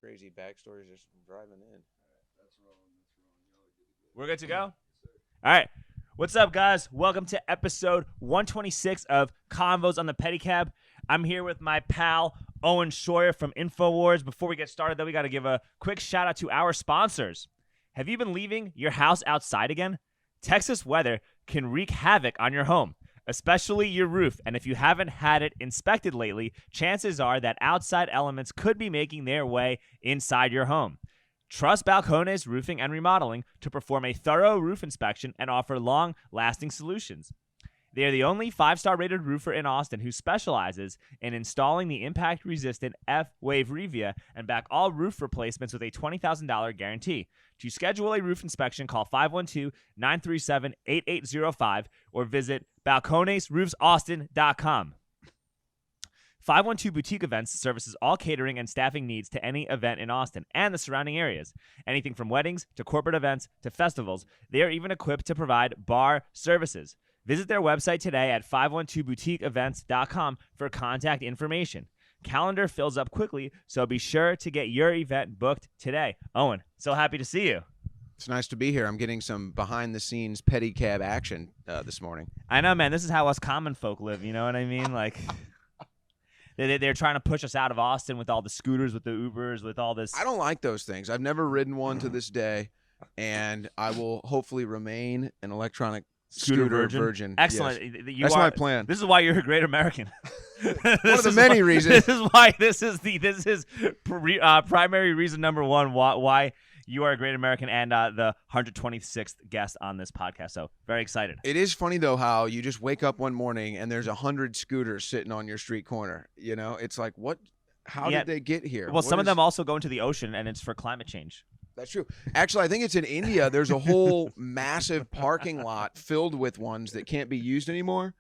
Crazy backstories just driving in. We're good to go? All right. What's up, guys? Welcome to episode 126 of Convos on the Pedicab. I'm here with my pal, Owen Schroyer from InfoWars. Before we get started, though, we got to give a quick shout out to our sponsors. Have you been leaving your house outside again? Texas weather can wreak havoc on your home, especially your roof. And if you haven't had it inspected lately, chances are that outside elements could be making their way inside your home. Trust Balcones Roofing and Remodeling to perform a thorough roof inspection and offer long-lasting solutions. They are the only 5-star rated roofer in Austin who specializes in installing the impact-resistant F-Wave Revia and back all roof replacements with a $20,000 guarantee. To schedule a roof inspection, call 512-937-8805 or visit balconesroofsaustin.com. 512 Boutique Events services all catering and staffing needs to any event in Austin and the surrounding areas. Anything from weddings to corporate events to festivals, they are even equipped to provide bar services. Visit their website today at 512boutiqueevents.com for contact information. Calendar fills up quickly, so be sure to get your event booked today. Owen, so happy to see you. It's nice to be here. I'm getting some behind-the-scenes pedicab action this morning. I know, man. This is how us common folk live. You know what I mean? Like, they're trying to push us out of Austin with all the scooters, with the Ubers, with all this. I don't like those things. I've never ridden one to this day, and I will hopefully remain an electronic scooter virgin. Excellent. Yes. That's my plan. This is why you're a great American. One of the many reasons. This is why this is primary reason number one why you are a great American and the 126th guest on this podcast. So very excited. It is funny though how you just wake up one morning and there's 100 scooters sitting on your street corner. You know, it's like what? How did they get here? Well, some of them also go into the ocean, and it's for climate change. That's true. Actually, I think it's in India. There's a whole massive parking lot filled with ones that can't be used anymore.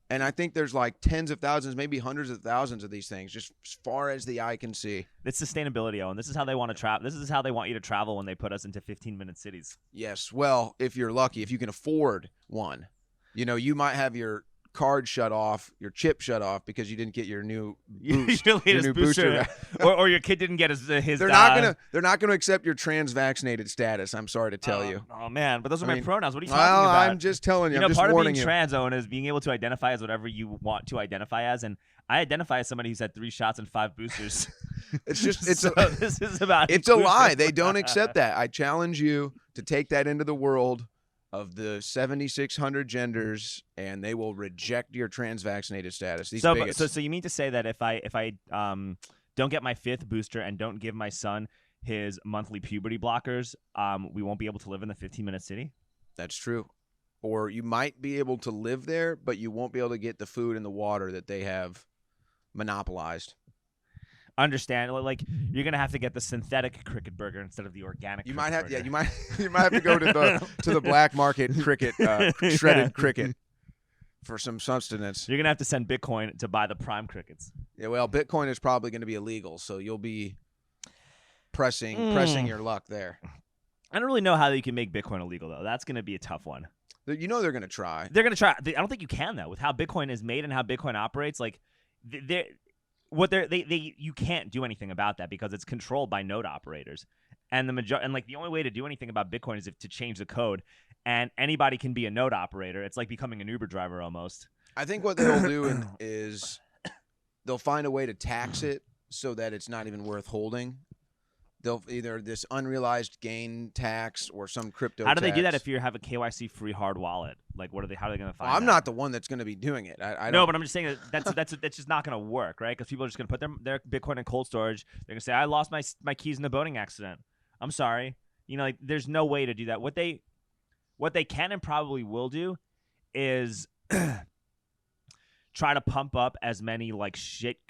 And I think there's like tens of thousands, maybe hundreds of thousands of these things, just as far as the eye can see. It's sustainability, Owen. This is how they want to travel. This is how they want you to travel when they put us into 15-minute cities. Yes. Well, if you're lucky, if you can afford one, you know, you might have your card shut off, your chip shut off because you didn't get your new boost, your new booster. or your kid didn't get his. They're not gonna accept your trans-vaccinated status. I'm sorry to tell you. Oh man, but those are my pronouns. What are you talking about? I'm just telling you. You know, I'm just part of warning being you. trans, Owen, is being able to identify as whatever you want to identify as, and I identify as somebody who's had 3 shots and 5 boosters. This is about. It's a lie. They don't accept that. I challenge you to take that into the world of the 7,600 genders, and they will reject your trans-vaccinated status. These bigots. So you mean to say that if I don't get my 5th booster and don't give my son his monthly puberty blockers, we won't be able to live in the 15-minute city? That's true. Or you might be able to live there, but you won't be able to get the food and the water that they have monopolized. Understand, like you're gonna have to get the synthetic cricket burger instead of the organic. You might have, burger. you might have to go to the black market cricket, shredded cricket, for some sustenance. You're gonna have to send Bitcoin to buy the prime crickets. Yeah, well, Bitcoin is probably going to be illegal, so you'll be pressing your luck there. I don't really know how you can make Bitcoin illegal though. That's gonna be a tough one. You know they're going to try. They're gonna try. I don't think you can though, with how Bitcoin is made and how Bitcoin operates. Like, you can't do anything about that because it's controlled by node operators, and the only way to do anything about Bitcoin is to change the code, and anybody can be a node operator. It's like becoming an Uber driver almost. I think what they'll do is they'll find a way to tax it so that it's not even worth holding. They'll either this unrealized gain tax or some crypto. How do they do that if you have a KYC free hard wallet? Like, how are they going to find? Well, I'm not the one that's going to be doing it. I no, but I'm just saying that's just not going to work, right? Because people are just going to put their Bitcoin in cold storage. They're going to say, "I lost my keys in a boating accident. I'm sorry." You know, like there's no way to do that. What they can and probably will do is try to pump up as many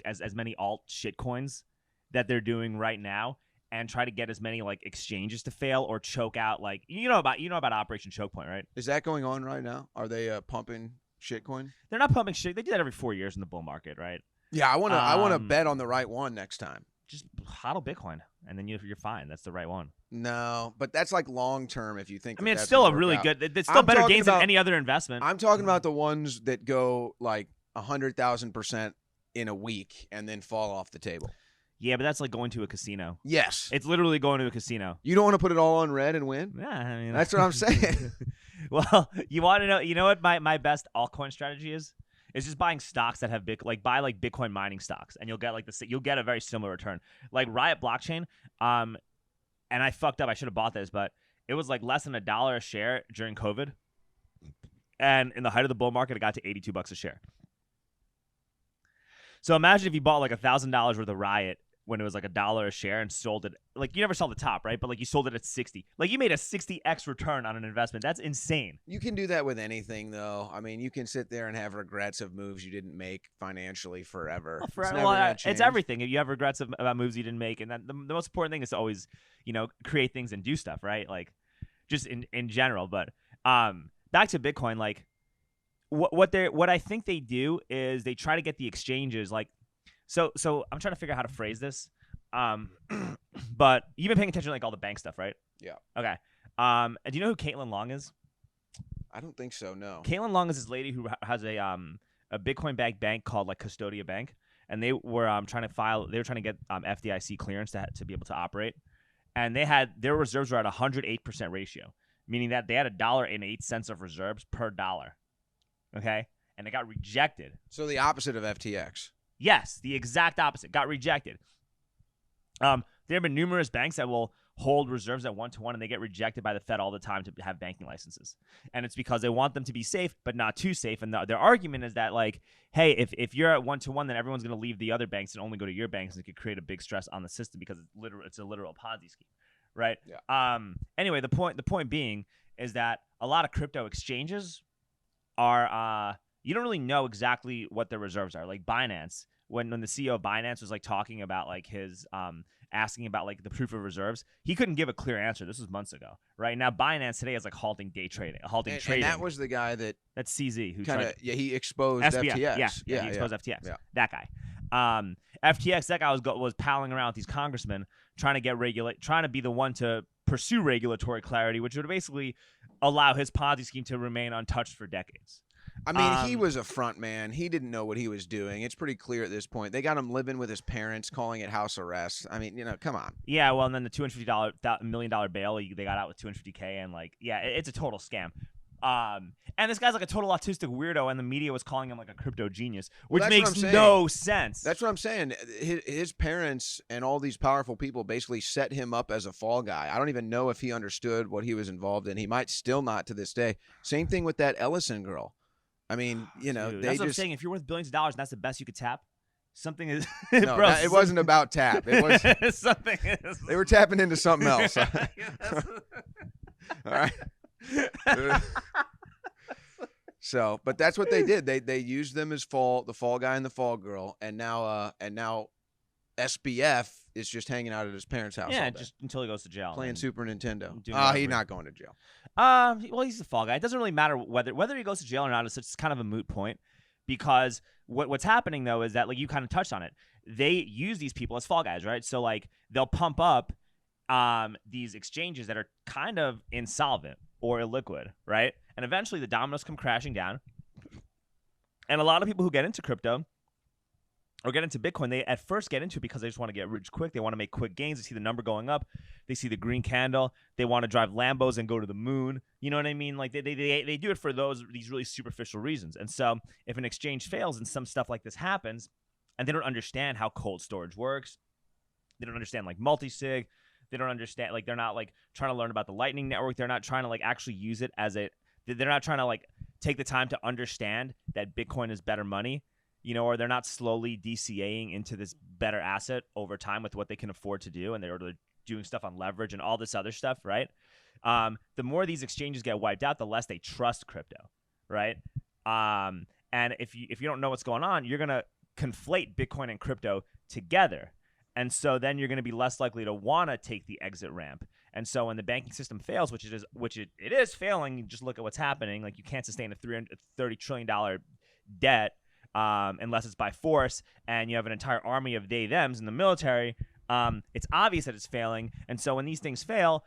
as many alt shit coins that they're doing right now, and try to get as many like exchanges to fail or choke out. Like you know about Operation Choke Point, right? Is that going on right now? Are they pumping shitcoin? They're not pumping shit. They do that every 4 years in the bull market, right? Yeah, I want to bet on the right one next time. just hodl Bitcoin, and then you're fine. That's the right one. No, but that's like long term. If you think, I mean, that's it's still gonna a work really out. good. It's still I'm better talking gains than about- any other investment. I'm talking about the ones that go like 100,000% in a week and then fall off the table. Yeah, but that's like going to a casino. Yes, It's literally going to a casino. you don't want to put it all on red and win. Yeah, I mean, That's what I'm saying. Well, you want to know? You know what my best altcoin strategy is? It's just buying stocks that have buy like Bitcoin mining stocks, and you'll get a very similar return. Like Riot Blockchain, and I fucked up. I should have bought this, but it was like less than $1 a share during COVID, and in the height of the bull market, it got to $82 a share. So imagine if you bought like $1,000 worth of Riot when it was like $1 a share and sold it. Like, you never saw the top, right? But like you sold it at 60. Like, you made a 60x return on an investment. That's insane. You can do that with anything, though. I mean, you can sit there and have regrets of moves you didn't make financially forever. It's never gonna It's change. everything. You have regrets about moves you didn't make, and that the most important thing is to always, create things and do stuff, right? Like, just in general. But back to Bitcoin, like what I think they do is they try to get the exchanges like. So I'm trying to figure out how to phrase this. But you've been paying attention to like all the bank stuff, right? Yeah. Okay. And do you know who Caitlin Long is? I don't think so. No. Caitlin Long is this lady who has a Bitcoin backed bank called like Custodia Bank, and they were trying to get FDIC clearance to be able to operate, and their reserves were at 108% ratio, meaning that they had $1.08 of reserves per dollar. Okay, and it got rejected. So the opposite of FTX. Yes, the exact opposite. Got rejected. There have been numerous banks that will hold reserves at 1-to-1, and they get rejected by the Fed all the time to have banking licenses. And it's because they want them to be safe, but not too safe. And their argument is that, like, hey, if you're at 1-to-1, then everyone's going to leave the other banks and only go to your banks, and it could create a big stress on the system because it's a literal Ponzi scheme, right? Yeah. Anyway, the point being is that a lot of crypto exchanges are you don't really know exactly what their reserves are. Like Binance, when the CEO of Binance was like talking about like his asking about like the proof of reserves, he couldn't give a clear answer. This was months ago, right? Now Binance today is like halting trading. And that was the guy that's CZ who kind of he exposed SBF. FTX. Yeah, he exposed FTX. Yeah. That guy. FTX. That guy was palling around with these congressmen trying to be the one to pursue regulatory clarity, which would basically allow his Ponzi scheme to remain untouched for decades. I mean, he was a front man. He didn't know what he was doing. It's pretty clear at this point. They got him living with his parents, calling it house arrest. I mean, come on. Yeah, well, and then the $250 million bail, they got out with $250K, and like, yeah, it's a total scam. And this guy's like a total autistic weirdo, and the media was calling him like a crypto genius, which makes no sense. That's what I'm saying. His parents and all these powerful people basically set him up as a fall guy. I don't even know if he understood what he was involved in. He might still not to this day. Same thing with that Ellison girl. I mean, Dude, that's what I'm saying. If you're worth billions of dollars and that's the best you could tap, something is. No, bro, it wasn't about tap. It was something. They were tapping into something else. All right. So, but that's what they did. They used them as the fall guy and the fall girl, and now SBF is just hanging out at his parents' house. Yeah, just until he goes to jail. Playing Super Nintendo. He's not going to jail. Well, he's the fall guy. It doesn't really matter whether he goes to jail or not. It's kind of a moot point, because what's happening though is that, like, you kind of touched on it. They use these people as fall guys, right? So like they'll pump up these exchanges that are kind of insolvent or illiquid, right? And eventually the dominoes come crashing down. And a lot of people who get into crypto or get into Bitcoin, they at first get into it because they just want to get rich quick. They want to make quick gains. They see the number going up. They see the green candle. They want to drive Lambos and go to the moon. You know what I mean? Like they do it for these really superficial reasons. And so if an exchange fails and some stuff like this happens, and they don't understand how cold storage works, they don't understand like multi-sig, they don't understand, like, they're not like trying to learn about the Lightning Network. They're not trying to like actually use it they're not trying to like take the time to understand that Bitcoin is better money. Or they're not slowly DCAing into this better asset over time with what they can afford to do, and they're doing stuff on leverage and all this other stuff, right? The more these exchanges get wiped out, the less they trust crypto, right? And if you don't know what's going on, you're gonna conflate Bitcoin and crypto together, and so then you're gonna be less likely to want to take the exit ramp. And so when the banking system fails, which it is failing, you just look at what's happening. Like, you can't sustain a $330 trillion debt. Unless it's by force, and you have an entire army of they-thems in the military It's obvious that it's failing, and so when these things fail,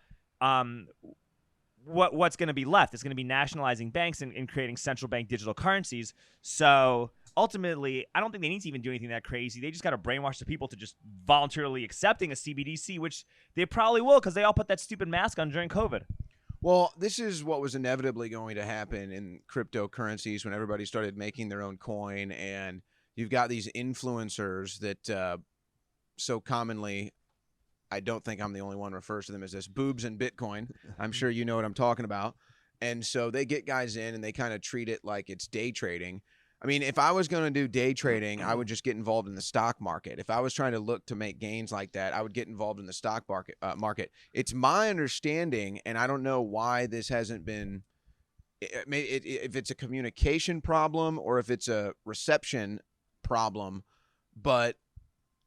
what's going to be left? It's going to be nationalizing banks and creating central bank digital currencies. So ultimately, I don't think they need to even do anything that crazy. They just got to brainwash the people to just voluntarily accepting a CBDC, which they probably will because they all put that stupid mask on during COVID. Well, this is what was inevitably going to happen in cryptocurrencies when everybody started making their own coin, and you've got these influencers that so commonly, I don't think I'm the only one, refers to them as this boobs and Bitcoin. I'm sure you know what I'm talking about. And so they get guys in and they kind of treat it like it's day trading. I mean, if I was going to do day trading, I would just get involved in the stock market. If I was trying to look to make gains like that, I would get involved in the stock market. It's my understanding, and I don't know why this hasn't been, if it's a communication problem or if it's a reception problem, but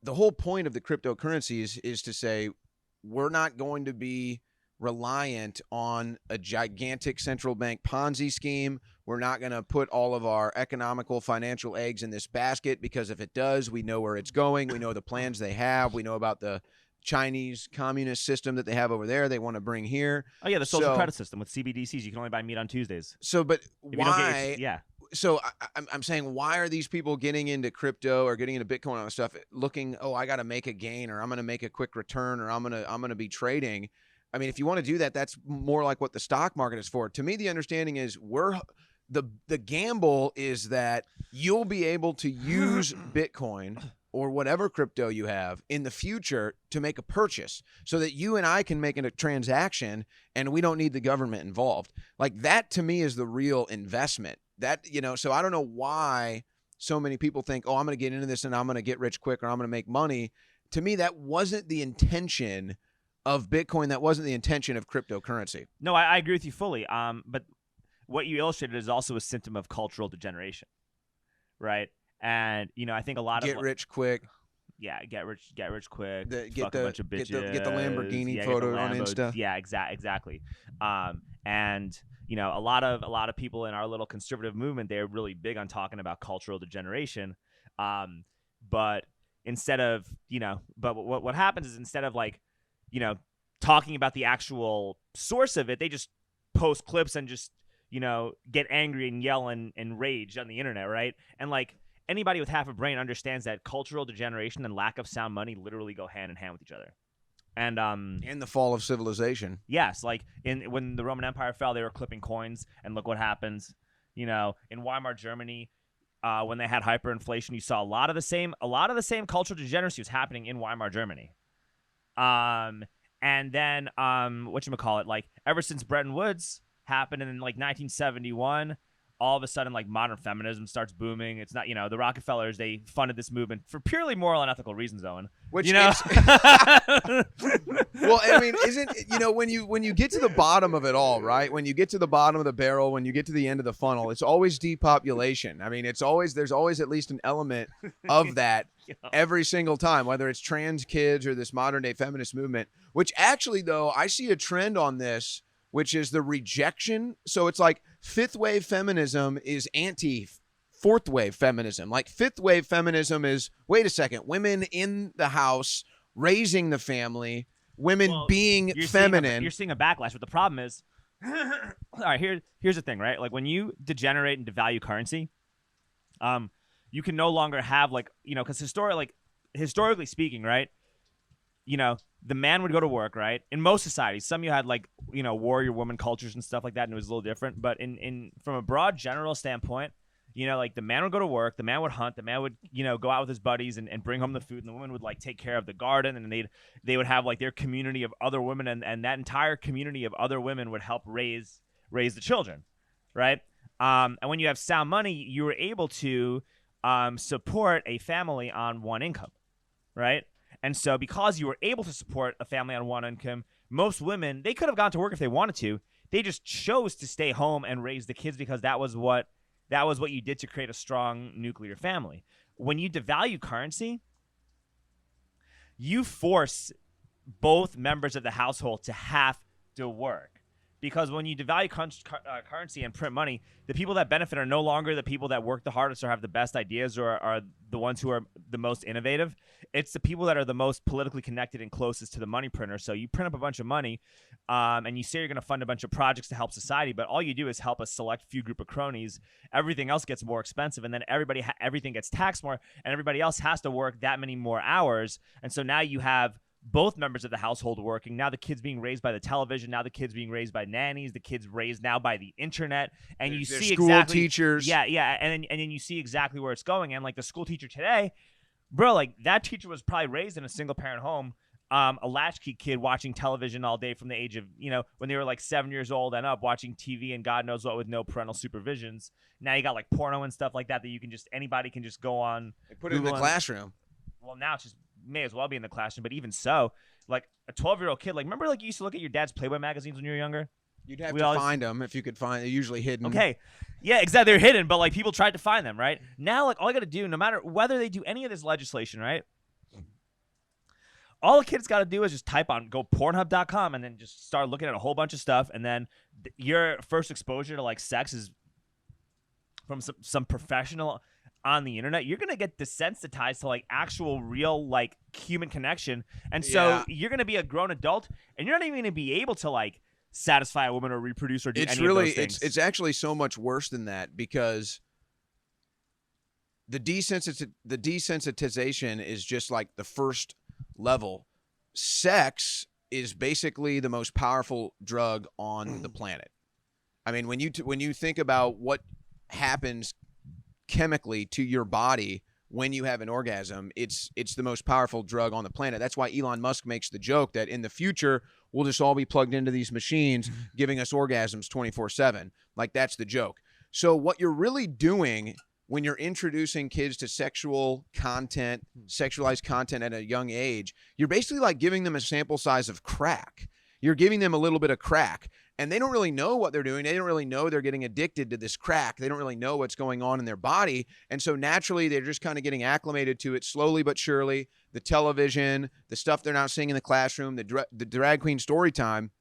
the whole point of the cryptocurrencies is to say we're not going to be reliant on a gigantic central bank Ponzi scheme. We're not going to put all of our economical financial eggs in this basket, because if it does, we know where it's going. We know the plans they have. We know about the Chinese communist system that they have over there they want to bring here. Oh, yeah, the social credit system with CBDCs. You can only buy meat on Tuesdays. So, but If why? Yeah. So I'm saying, why are these people getting into crypto or getting into Bitcoin and all this stuff looking, oh, I got to make a gain, or I'm going to make a quick return, or I'm going to be trading? I mean, if you want to do that, that's more like what the stock market is for. To me, the understanding is the gamble is that you'll be able to use Bitcoin or whatever crypto you have in the future to make a purchase, so that you and I can make a transaction and we don't need the government involved. Like, that to me is the real investment. That, so I don't know why so many people think, oh, I'm going to get into this and I'm going to get rich quick, or I'm going to make money. To me, that wasn't the intention of Bitcoin. That wasn't the intention of cryptocurrency. No, I agree with you fully. But what you illustrated is also a symptom of cultural degeneration, right? And I think a lot of get rich quick. Yeah, get rich quick. Get a bunch of bitches. Get the Lamborghini photo on Insta. Yeah, exactly. And a lot of people in our little conservative movement, they're really big on talking about cultural degeneration. But instead of but what happens is, instead of talking about the actual source of it, they just post clips and just get angry and yell and rage on the internet, right? And anybody with half a brain understands that cultural degeneration and lack of sound money literally go hand in hand with each other. And in the fall of civilization. Yes, when the Roman Empire fell, they were clipping coins, and look what happens. In Weimar Germany, when they had hyperinflation, you saw a lot of the same cultural degeneracy was happening in Weimar Germany. And then whatchamacallit, ever since Bretton Woods happened in 1971, all of a sudden modern feminism starts booming. It's not, the Rockefellers, they funded this movement for purely moral and ethical reasons, Owen. Which well, I mean, isn't when you get to the bottom of it all, right? When you get to the bottom of the barrel, when you get to the end of the funnel, it's always depopulation. I mean, there's always at least an element of that every single time, whether it's trans kids or this modern day feminist movement, which actually, though, I see a trend on this, which is the rejection. So it's like fifth wave feminism is anti fourth wave feminism. Fifth wave feminism is, wait a second, women in the house, raising the family, women being feminine. You're seeing a backlash, but the problem is, all right, here's the thing, right? When you degenerate and devalue currency, you can no longer have because historically speaking, right? The man would go to work, right? In most societies, some you had warrior woman cultures and stuff like that, and it was a little different. But from a broad general standpoint, the man would go to work, the man would hunt, the man would go out with his buddies and bring home the food, and the woman would take care of the garden, and they would have their community of other women, and that entire community of other women would help raise the children, right? And when you have sound money, you were able to support a family on one income, right? And so because you were able to support a family on one income, most women, they could have gone to work if they wanted to. They just chose to stay home and raise the kids because that was what you did to create a strong nuclear family. When you devalue currency, you force both members of the household to have to work. because when you devalue currency and print money, the people that benefit are no longer the people that work the hardest or have the best ideas or are the ones who are the most innovative. It's the people that are the most politically connected and closest to the money printer. So you print up a bunch of money, and you say you're going to fund a bunch of projects to help society, but all you do is help a select few group of cronies. Everything else gets more expensive, and then everything gets taxed more, and everybody else has to work that many more hours. And so now you have both members of the household working. Now the kids being raised by the television. Now the kids being raised by nannies. The kids raised now by the internet. And you see school exactly teachers. Yeah. And then you see exactly where it's going. And like the school teacher today, bro, like that teacher was probably raised in a single parent home. A latchkey kid watching television all day from the age of, when they were like 7 years old and up, watching TV and God knows what with no parental supervisions. Now you got like porno and stuff like that anybody can just go on. They put it in the classroom. Well, now it's just may as well be in the classroom, but even so, like a 12-year-old kid, like remember like you used to look at your dad's Playboy magazines when you were younger? You'd have to find them if you could find. They're usually hidden. Okay, yeah, exactly. They're hidden, but like people tried to find them, right? Now, like all I got to do, no matter whether they do any of this legislation, right? All the kids got to do is just go Pornhub.com and then just start looking at a whole bunch of stuff, and then your first exposure to like sex is from some professional on the internet. You're gonna get desensitized to like actual real like human connection, and so you're gonna be a grown adult and you're not even gonna be able to like satisfy a woman or reproduce or do any of those things. It's actually so much worse than that, because the desensitization is just like the first level. Sex is basically the most powerful drug on the planet. I mean, when you think about what happens chemically to your body when you have an orgasm, it's the most powerful drug on the planet. That's why Elon Musk makes the joke that in the future we'll just all be plugged into these machines giving us orgasms 24/7. Like, that's the joke. So what you're really doing when you're introducing kids to sexualized content at a young age, you're basically like giving them a sample size of crack. You're giving them a little bit of crack. And they don't really know what they're doing. They don't really know they're getting addicted to this crack. They don't really know what's going on in their body. And so naturally, they're just kind of getting acclimated to it slowly but surely. The television, the stuff they're not seeing in the classroom, the drag queen story time.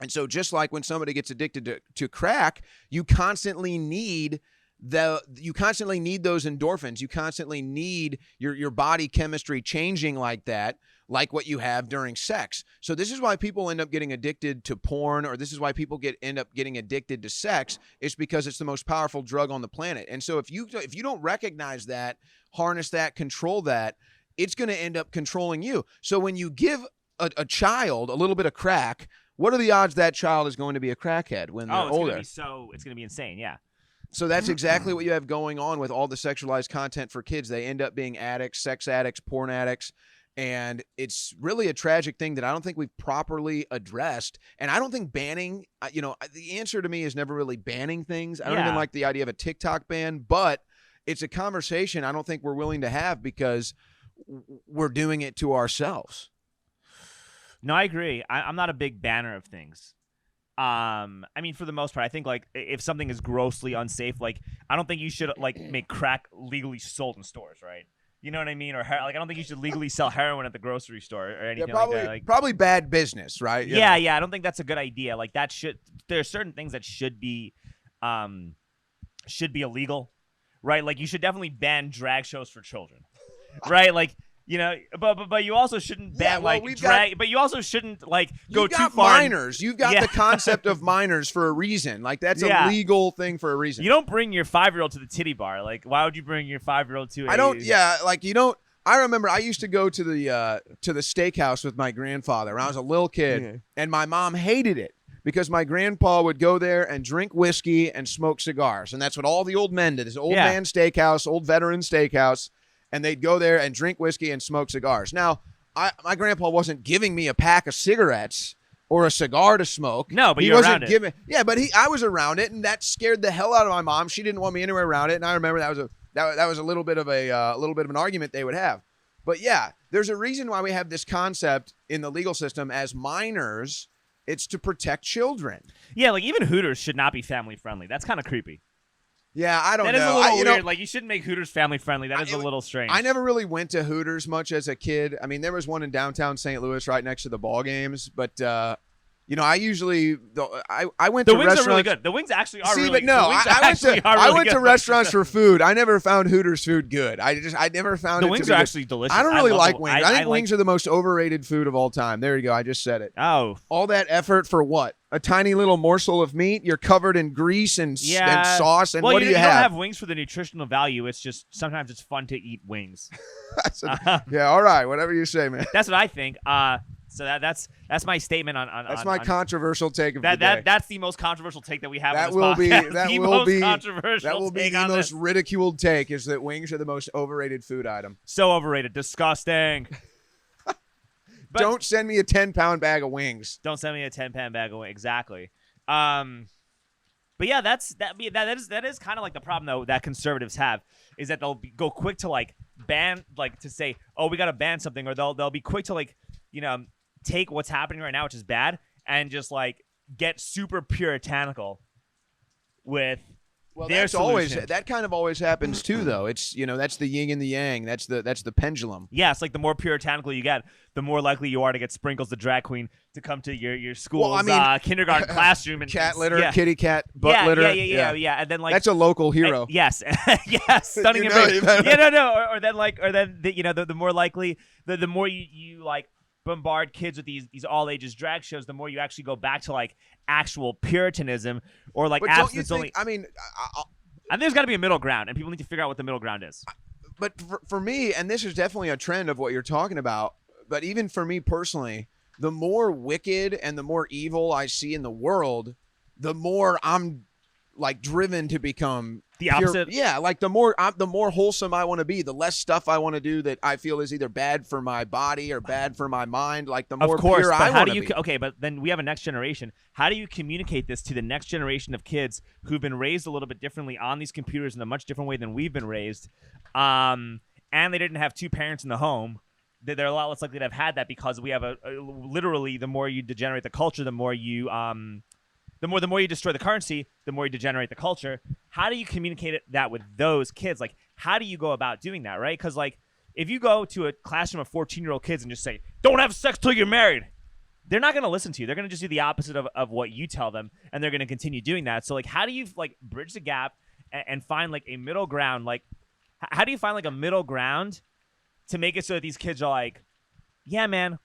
And so just like when somebody gets addicted to crack, you constantly need those endorphins. You constantly need your body chemistry changing like that, like what you have during sex. So this is why people end up getting addicted to porn, or this is why people end up getting addicted to sex. It's because it's the most powerful drug on the planet. And so if you don't recognize that, harness that, control that, it's going to end up controlling you. So when you give a child a little bit of crack, what are the odds that child is going to be a crackhead when they're older? It's going to be insane, yeah. So that's exactly what you have going on with all the sexualized content for kids. They end up being addicts, sex addicts, porn addicts. And it's really a tragic thing that I don't think we've properly addressed. And I don't think banning, the answer to me is never really banning things. I don't even like the idea of a TikTok ban, but it's a conversation I don't think we're willing to have because we're doing it to ourselves. No, I agree. I'm not a big banner of things. I mean, for the most part, I think like if something is grossly unsafe, like I don't think you should like make crack legally sold in stores, right? You know what I mean? Or like I don't think you should legally sell heroin at the grocery store or anything like that. Like, probably bad business, right? Yeah. I don't think that's a good idea. Like there are certain things that should be illegal, right? Like you should definitely ban drag shows for children, right? Like. But you also shouldn't ban but you also shouldn't like go too far. Minors, you've got the concept of minors for a reason. Like that's a legal thing for a reason. You don't bring your 5-year-old to the titty bar. Like why would you bring your 5-year-old to? I remember I used to go to the steakhouse with my grandfather when I was a little kid, and my mom hated it because my grandpa would go there and drink whiskey and smoke cigars, and that's what all the old men did. This old man steakhouse, old veteran steakhouse. And they'd go there and drink whiskey and smoke cigars. Now, my grandpa wasn't giving me a pack of cigarettes or a cigar to smoke. No, but he wasn't around it. Yeah, but I was around it, and that scared the hell out of my mom. She didn't want me anywhere around it, and I remember that was a little bit of an argument they would have. But yeah, there's a reason why we have this concept in the legal system as minors. It's to protect children. Yeah, like even Hooters should not be family friendly. That's kind of creepy. Yeah, I don't know. That is a little weird. Like, you shouldn't make Hooters family friendly. That is a little strange. I never really went to Hooters much as a kid. I mean, there was one in downtown St. Louis right next to the ball games. But, I usually I went The to wings restaurants. are really good. The wings actually are See, really but no, the wings I went to good. restaurants for food. I never found Hooters food good. I never found The it wings to be are good. actually delicious. I don't really love like the- wings. I think like- wings are the most overrated food of all time. There you go. I just said it. Oh, All that effort for what? A tiny little morsel of meat? You're covered in grease and sauce. And well, what do you don't have? have wings for the nutritional value. It's just sometimes it's fun to eat wings. Yeah, all right. Whatever you say, man. That's what I think. So that's my statement on That's my controversial take of that. the day. That's the most controversial take that we have. That on this will be podcast. that the will most be controversial that will be take the on most this. ridiculed take is that wings are the most overrated food item. So overrated, disgusting. But Don't send me a 10-pound bag of wings. don't send me a 10-pound bag of wings. Exactly. But yeah, that is kind of like the problem though that conservatives have is that they'll go quick to like ban to say, oh, we got to ban something, or they'll be quick to like take what's happening right now, which is bad, and just like get super puritanical with their solution. That kind of always happens too, though. It's that's the yin and the yang. That's the pendulum. Yeah, it's like the more puritanical you get, the more likely you are to get Sprinkles the drag queen to come to your school's kindergarten classroom and cat litter, yeah. kitty cat, butt litter. Yeah. And then like that's a local hero. Yes, yes, stunning and brave. Or then the more likely the more you like bombard kids with these all ages drag shows, the more you actually go back to like actual Puritanism or like abstinence only. I mean, I think there's got to be a middle ground, and people need to figure out what the middle ground is. But for me, and this is definitely a trend of what you're talking about, but even for me personally, the more wicked and the more evil I see in the world, the more I'm like driven to become the opposite. Yeah, like the more wholesome I want to be, the less stuff I want to do that I feel is either bad for my body or bad for my mind. Like the more pure I want to be. Okay, but then we have a next generation. How do you communicate this to the next generation of kids who've been raised a little bit differently on these computers in a much different way than we've been raised, and they didn't have two parents in the home? They're a lot less likely to have had that because we have literally the more you degenerate the culture, the more you the more you destroy the currency, the more you degenerate the culture. How do you communicate that with those kids? Like, how do you go about doing that, right? Because, like, if you go to a classroom of 14-year-old kids and just say, don't have sex till you're married, they're not going to listen to you. They're going to just do the opposite of what you tell them, and they're going to continue doing that. So, like, how do you, like, bridge the gap and find, like, a middle ground? Like, how do you find, like, a middle ground to make it so that these kids are like, yeah, man,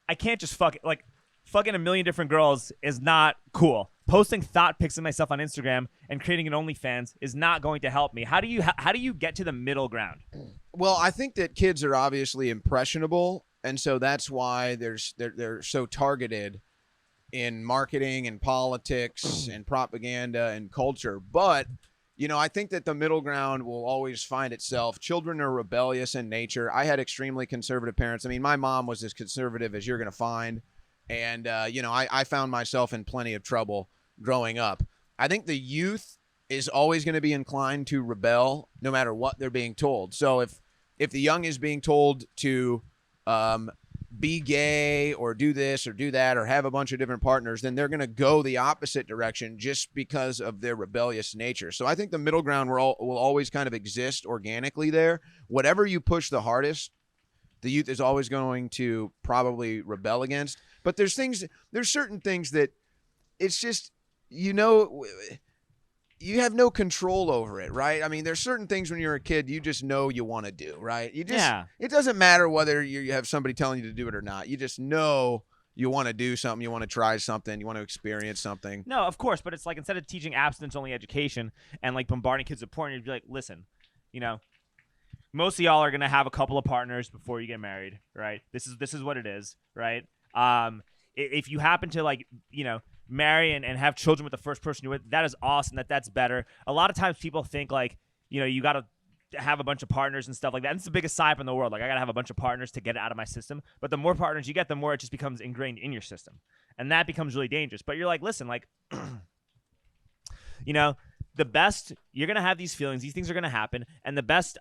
I can't just fuck it. Like, fucking a million different girls is not cool. Posting thought pics of myself on Instagram and creating an OnlyFans is not going to help me. How do you get to the middle ground? Well, I think that kids are obviously impressionable, and so that's why they're so targeted in marketing and politics and propaganda and culture. But I think that the middle ground will always find itself. Children are rebellious in nature. I had extremely conservative parents. I mean, my mom was as conservative as you're going to find. And, I found myself in plenty of trouble growing up. I think the youth is always going to be inclined to rebel no matter what they're being told. So if the young is being told to be gay or do this or do that or have a bunch of different partners, then they're going to go the opposite direction just because of their rebellious nature. So I think the middle ground will always kind of exist organically there. Whatever you push the hardest, the youth is always going to probably rebel against. But there's certain things that it's just, you have no control over it, right? I mean, there's certain things when you're a kid you just know you want to do, right? It doesn't matter whether you have somebody telling you to do it or not. You just know you want to do something, you want to try something, you want to experience something. No, of course, but it's like instead of teaching abstinence-only education and like bombarding kids with porn, you'd be like, listen, most of y'all are gonna have a couple of partners before you get married, right? This is what it is, right? If you happen to marry and have children with the first person you're with, that is awesome. That's better. A lot of times people think like, you gotta have a bunch of partners and stuff like that. And it's the biggest side in the world. Like, I gotta have a bunch of partners to get it out of my system. But the more partners you get, the more it just becomes ingrained in your system, and that becomes really dangerous. But you're like, listen, like, the best, you're gonna have these feelings. These things are gonna happen, and the best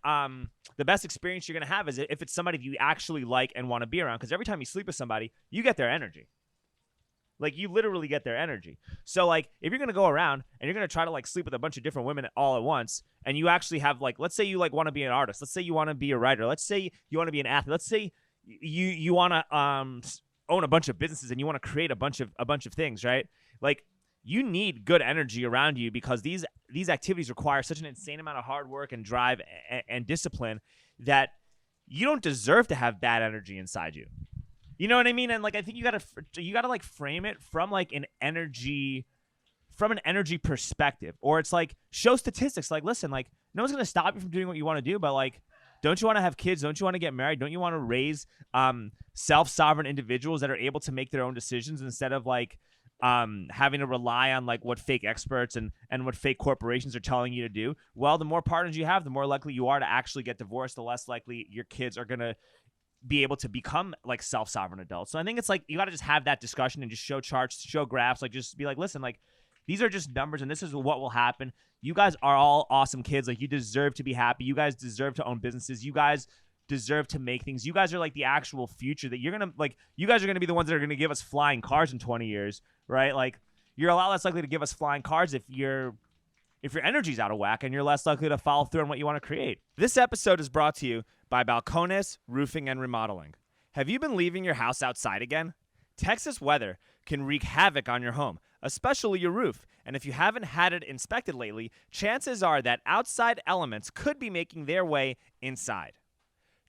experience you're gonna have is if it's somebody you actually like and want to be around. Because every time you sleep with somebody, you get their energy. Like, you literally get their energy. So, like, if you're going to go around and you're going to try to, like, sleep with a bunch of different women all at once, and you actually have, like, let's say you, like, want to be an artist. Let's say you want to be a writer. Let's say you want to be an athlete. Let's say you want to own a bunch of businesses and you want to create a bunch of things, right? Like, you need good energy around you because these activities require such an insane amount of hard work and drive and discipline that you don't deserve to have bad energy inside you. You know what I mean? And like, I think you gotta like frame it from like an energy perspective, or it's like show statistics. Like, listen, like no one's gonna stop you from doing what you want to do, but like, don't you want to have kids? Don't you want to get married? Don't you want to raise self-sovereign individuals that are able to make their own decisions instead of like having to rely on like what fake experts and what fake corporations are telling you to do? Well, the more partners you have, the more likely you are to actually get divorced, the less likely your kids are going to be able to become like self-sovereign adults. So I think it's like you got to just have that discussion and just show charts, show graphs, like just be like, listen, like these are just numbers and this is what will happen. You guys are all awesome kids. Like, you deserve to be happy. You guys deserve to own businesses. You guys deserve to make things. You guys are like the actual future that you're going to like. You guys are going to be the ones that are going to give us flying cars in 20 years, right? Like, you're a lot less likely to give us flying cars if your energy's out of whack, and you're less likely to follow through on what you want to create. This episode is brought to you by Balcones Roofing and Remodeling. Have you been leaving your house outside again? Texas weather can wreak havoc on your home, especially your roof. And if you haven't had it inspected lately, chances are that outside elements could be making their way inside.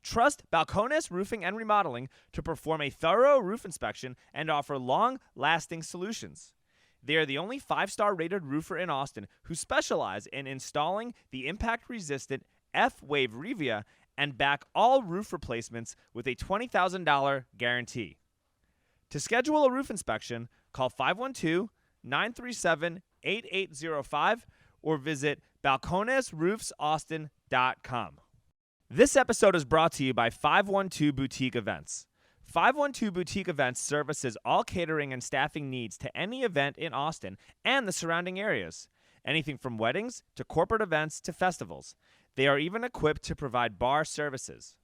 Trust Balcones Roofing and Remodeling to perform a thorough roof inspection and offer long-lasting solutions. They are the only 5-star rated roofer in Austin who specialize in installing the impact-resistant F-Wave Revia and back all roof replacements with a $20,000 guarantee. To schedule a roof inspection, call 512-937-8805 or visit balconesroofsaustin.com. This episode is brought to you by 512 Boutique Events. 512 Boutique Events services all catering and staffing needs to any event in Austin and the surrounding areas. Anything from weddings to corporate events to festivals. They are even equipped to provide bar services.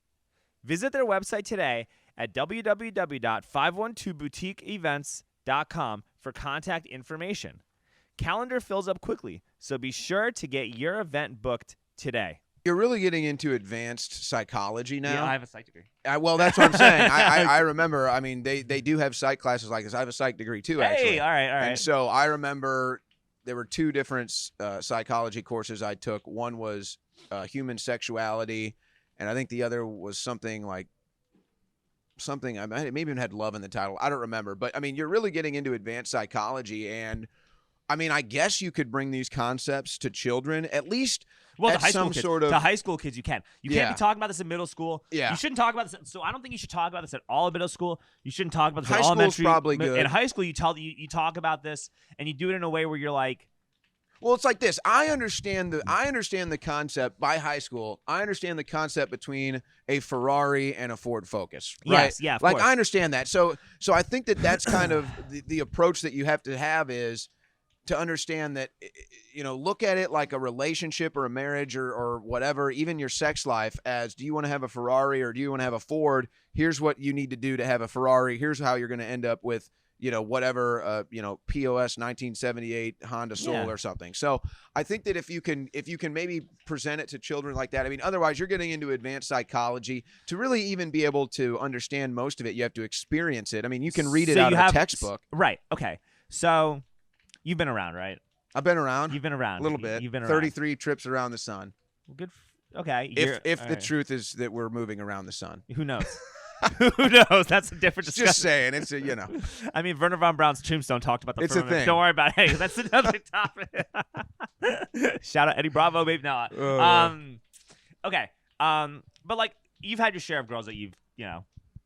Visit their website today at www.512boutiqueevents.com for contact information. Calendar fills up quickly, so be sure to get your event booked today. You're really getting into advanced psychology now. Yeah, I have a psych degree. Well, that's what I'm saying. I remember, I mean, they do have psych classes like this. I have a psych degree too, actually. Hey, all right. And so I remember there were 2 different psychology courses I took. One was human sexuality, and I think the other was something I maybe even had love in the title. I don't remember. But, I mean, you're really getting into advanced psychology, and, I mean, I guess you could bring these concepts to children, at least. Well, to high school kids, you can. You can't be talking about this in middle school. Yeah. You shouldn't talk about this. So I don't think you should talk about this at all in middle school. You shouldn't talk about this high at elementary. School's probably good. In high school, you talk about this, and you do it in a way where you're like, well, it's like this. I understand the concept by high school. I understand the concept between a Ferrari and a Ford Focus. Right? Yes, yeah, of like course. I understand that. So I think that's kind of the approach that you have to have is to understand that, you know, look at it like a relationship or a marriage or whatever, even your sex life, as, do you want to have a Ferrari or do you want to have a Ford? Here's what you need to do to have a Ferrari. Here's how you're going to end up with, you know, whatever, POS 1978 Honda Soul or something. So I think that if you can maybe present it to children like that, I mean, otherwise you're getting into advanced psychology. To really even be able to understand most of it, you have to experience it. I mean, you can read it out of a textbook. Right. Okay. So you've been around, right? I've been around. You've been around. A little bit. You've been around. 33 trips around the sun. Good. Okay. If the truth is that we're moving around the sun. Who knows? Who knows? That's a different discussion. Just saying. It's a, you know. I mean, Werner von Braun's tombstone talked about the It's firmament. a thing. Don't worry about it. Hey, that's another topic. Shout out Eddie Bravo, maybe not. Okay. But like, you've had your share of girls that you've, you know,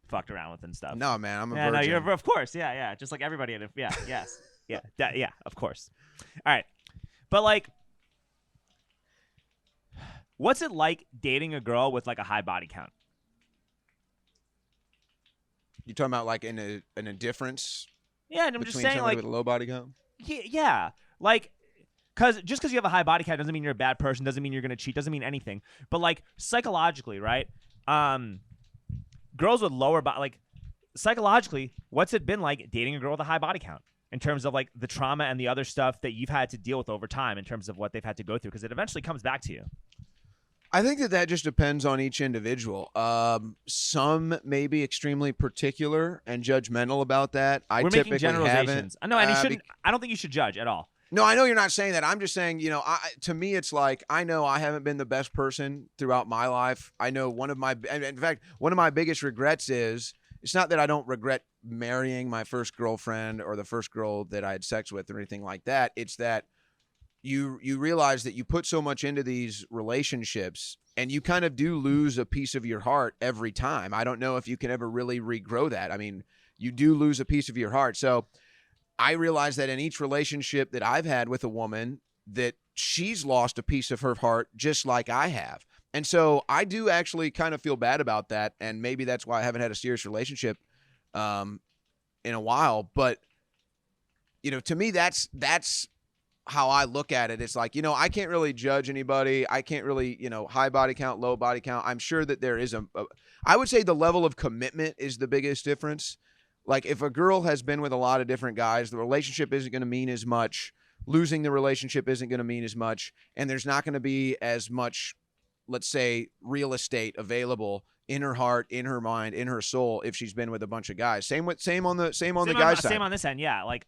fucked around with and stuff. No, man, I'm a yeah, virgin. No, you're of course. Yeah. Just like everybody in it. Yeah. Yes. Yeah. Yeah. Of course. All right. But like, what's it like dating a girl with like a high body count? You talking about like in a difference? Yeah, and I'm just saying, somebody like, with a low body count. Yeah, like, just because you have a high body count doesn't mean you're a bad person. Doesn't mean you're gonna cheat. Doesn't mean anything. But like psychologically, right? Girls with lower body, like psychologically, what's it been like dating a girl with a high body count in terms of like the trauma and the other stuff that you've had to deal with over time in terms of what they've had to go through? Because it eventually comes back to you. I think that just depends on each individual. Some may be extremely particular and judgmental about that. I We're making typically generalizations. haven't. No, and you shouldn't. I don't think you should judge at all. No, I know you're not saying that. I'm just saying, to me, it's like, I know I haven't been the best person throughout my life. I know in fact, one of my biggest regrets is, it's not that I don't regret marrying my first girlfriend or the first girl that I had sex with or anything like that. It's that you realize that you put so much into these relationships and you kind of do lose a piece of your heart every time. I don't know if you can ever really regrow that. I mean, you do lose a piece of your heart. So I realize that in each relationship that I've had with a woman, that she's lost a piece of her heart just like I have. And so I do actually kind of feel bad about that. And maybe that's why I haven't had a serious relationship in a while. But, to me, that's how I look at it. It's like, I can't really judge anybody. I can't really, high body count, low body count. I'm sure that there is I would say the level of commitment is the biggest difference. Like, if a girl has been with a lot of different guys, the relationship isn't going to mean as much. Losing the relationship isn't going to mean as much. And there's not going to be as much, let's say, real estate available in her heart, in her mind, in her soul if she's been with a bunch of guys. Same on the guy's side. Same on this end, yeah. Like,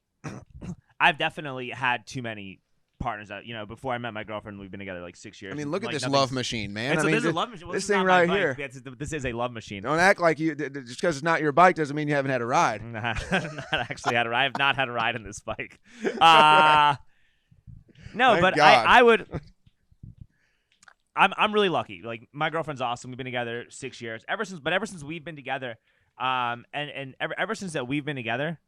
I've definitely had too many partners that, before I met my girlfriend, we've been together like 6 years. I mean, look at this nothing's- love machine, man. This is a love machine. Well, this is thing right here. This is a love machine. Don't act like you just because it's not your bike doesn't mean you haven't had a ride. Not actually had a ride. I have not had a ride in this bike. No, Thank but God. I would. I'm really lucky. Like, my girlfriend's awesome. We've been together 6 years. Ever since we've been together, and ever since that we've been together,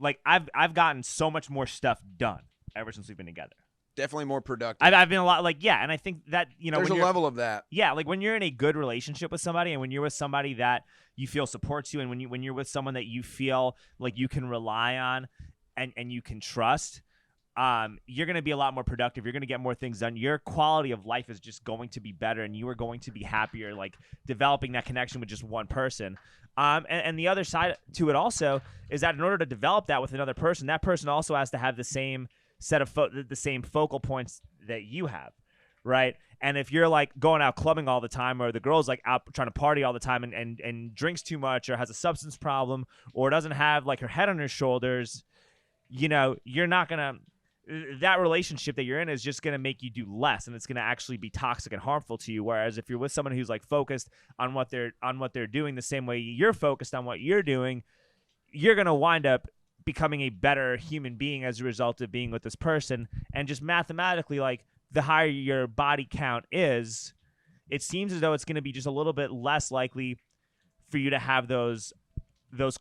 like, I've gotten so much more stuff done ever since we've been together. Definitely more productive. I've been a lot, like, yeah, and I think that, there's a level of that. Yeah, like, when you're in a good relationship with somebody, and when you're with somebody that you feel supports you, and when you're with someone that you feel like you can rely on and you can trust, you're going to be a lot more productive. You're going to get more things done. Your quality of life is just going to be better, and you are going to be happier, like, developing that connection with just one person. And the other side to it also is that in order to develop that with another person, that person also has to have the same set of the same focal points that you have, right? And if you're, like, going out clubbing all the time, or the girl's, like, out trying to party all the time and drinks too much, or has a substance problem, or doesn't have, like, her head on her shoulders, you're not gonna. That relationship that you're in is just going to make you do less, and it's going to actually be toxic and harmful to you. Whereas if you're with someone who's, like, focused on what they're doing the same way you're focused on what you're doing, you're going to wind up becoming a better human being as a result of being with this person. And just mathematically, like, the higher your body count is, it seems as though it's going to be just a little bit less likely for you to have those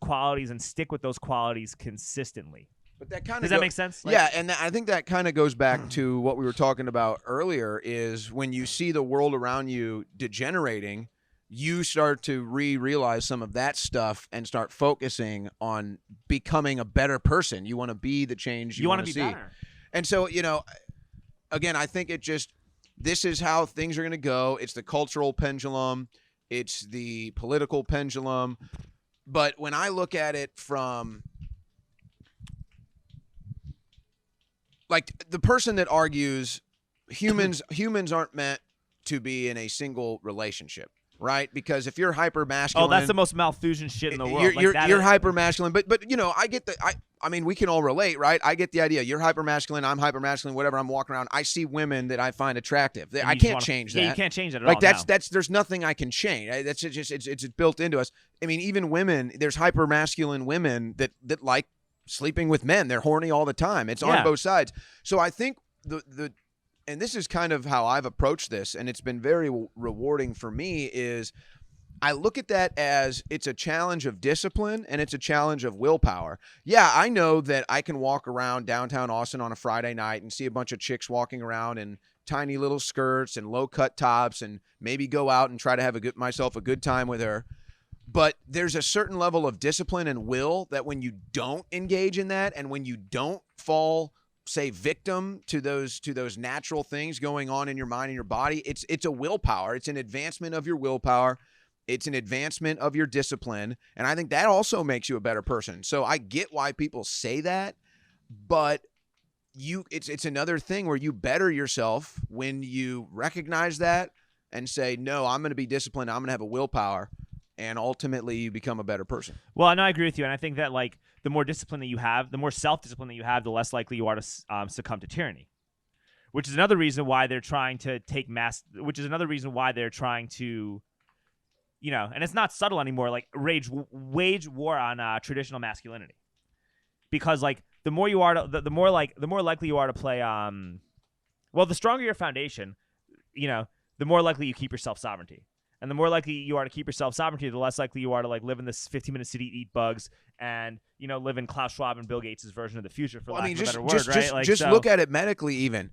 qualities and stick with those qualities consistently. But that kind of does that make sense? Yeah, and I think that kind of goes back to what we were talking about earlier, is when you see the world around you degenerating, you start to realize some of that stuff and start focusing on becoming a better person. You want to be the change you want to be see. Better. And so, again, I think this is how things are going to go. It's the cultural pendulum. It's the political pendulum. But when I look at it from, like, the person that argues humans aren't meant to be in a single relationship, right? Because if you're hyper masculine, that's the most Malthusian shit in the world. You're hyper masculine, but I get I mean, we can all relate, right? I get the idea. You're hyper masculine, I'm hyper masculine, whatever. I'm walking around, I see women that I find attractive. I can't change that. Yeah, you can't change it at all. Like, that's there's nothing I can change. That's just it's built into us. I mean, even women, there's hyper masculine women that like sleeping with men. They're horny all the time. It's on both sides. So I think and this is kind of how I've approached this, and it's been very rewarding for me, is I look at that as it's a challenge of discipline and it's a challenge of willpower. Yeah, I know that I can walk around downtown Austin on a Friday night and see a bunch of chicks walking around in tiny little skirts and low-cut tops and maybe go out and try to have myself a good time with her. But there's a certain level of discipline and will that when you don't engage in that, and when you don't fall, say, victim to those natural things going on in your mind and your body, it's a willpower. It's an advancement of your willpower. It's an advancement of your discipline. And I think that also makes you a better person. So I get why people say that, but it's another thing where you better yourself when you recognize that, and say, no, I'm going to be disciplined. I'm going to have a willpower. And ultimately, you become a better person. Well, no, I agree with you. And I think that, like, the more discipline that you have, the more self-discipline that you have, the less likely you are to succumb to tyranny. Which is another reason why they're trying to which is another reason why they're trying to, you know, and it's not subtle anymore, like wage war on traditional masculinity. Because, like, the more you are to, the more likely you are to play, well, the stronger your foundation, you know, the more likely you keep your self-sovereignty. And the more likely you are to keep your self-sovereignty, the less likely you are to, like, live in this 15-minute city, eat bugs, and, you know, live in Klaus Schwab and Bill Gates' version of the future, for lack of a better word, right? Like, just look at it medically even.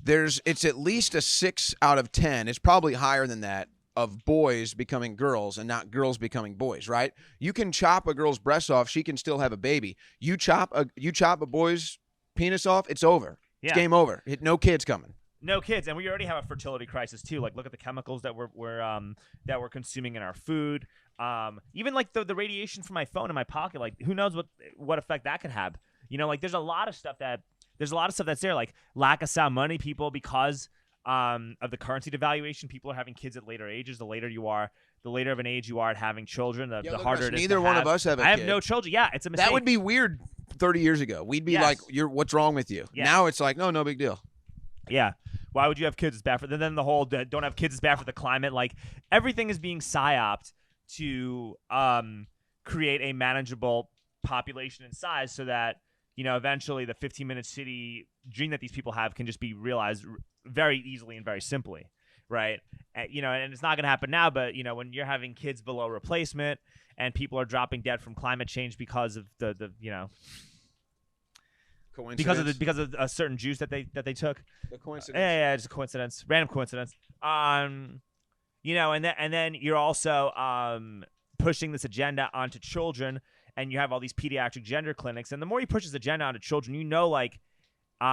It's at least a 6 out of 10. It's probably higher than that of boys becoming girls and not girls becoming boys, right? You can chop a girl's breast off. She can still have a baby. You chop a boy's penis off, it's over. Yeah. It's game over. No kids coming. No kids, and we already have a fertility crisis too. Like, look at the chemicals that we're consuming in our food. Even like the radiation from my phone in my pocket. Like, who knows what effect that could have? You know, like, there's a lot of stuff that's there. Like, lack of sound money. People, because of the currency devaluation, people are having kids at later ages. The later of an age you are at having children, the harder it is. Neither one of us have a kid. I have no children. Yeah, it's a mistake. That would be weird 30 years ago. We'd be like, what's wrong with you? Yes. Now it's like, no big deal. Yeah. Why would you have kids? It's bad for then the whole don't have kids is bad for the climate. Like, everything is being psyoped to create a manageable population and size so that, you know, eventually the 15-minute city dream that these people have can just be realized very easily and very simply, right? You know, and it's not going to happen now, but, you know, when you're having kids below replacement and people are dropping dead from climate change because of the you know, because of a certain juice that they took. The coincidence. Yeah, it's a coincidence, random coincidence. You know, and then you're also pushing this agenda onto children, and you have all these pediatric gender clinics. And the more you push this agenda onto children, you know, like, and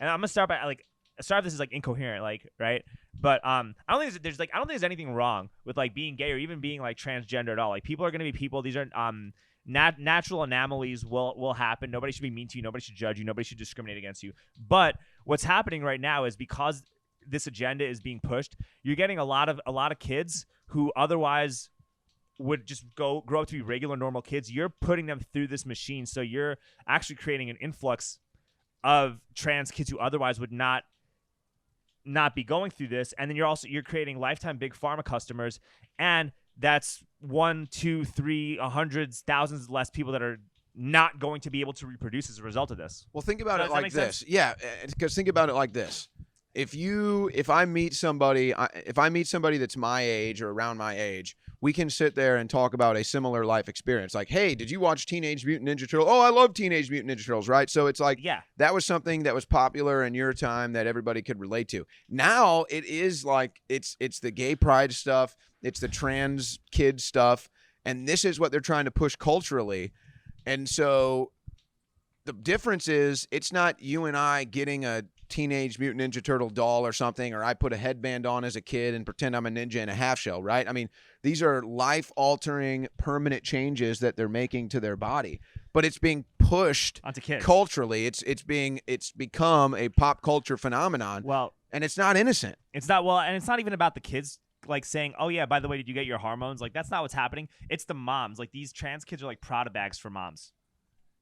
I'm gonna start by this is like incoherent, like, right? But I don't think there's anything wrong with, like, being gay or even being, like, transgender at all. Like, people are gonna be people. These are natural anomalies will happen. Nobody should be mean to you. Nobody should judge you. Nobody should discriminate against you. But what's happening right now is, because this agenda is being pushed, you're getting a lot of kids who otherwise would just grow up to be regular, normal kids. You're putting them through this machine, so you're actually creating an influx of trans kids who otherwise would not be going through this. And then you're creating lifetime big pharma customers, and that's 1, 2, 3, hundreds, thousands less people that are not going to be able to reproduce as a result of this. Well, think about it like this. Yeah, because think about it like this. If I meet somebody that's my age or around my age, we can sit there and talk about a similar life experience. Like, hey, did you watch Teenage Mutant Ninja Turtles? Oh, I love Teenage Mutant Ninja Turtles, right? So it's like, yeah, that was something that was popular in your time that everybody could relate to. Now it is like, it's the gay pride stuff. It's the trans kid stuff. And this is what they're trying to push culturally. And so the difference is, it's not you and I getting a Teenage Mutant Ninja Turtle doll or something, or I put a headband on as a kid and pretend I'm a ninja in a half shell, right? I mean, these are life-altering, permanent changes that they're making to their body, but it's being pushed onto kids culturally. It's become a pop culture phenomenon. Well, and it's not innocent. It's not. Well, and it's not even about the kids, like, saying, oh yeah, by the way, did you get your hormones? Like, that's not what's happening. It's the moms. Like, these trans kids are like Prada bags for moms.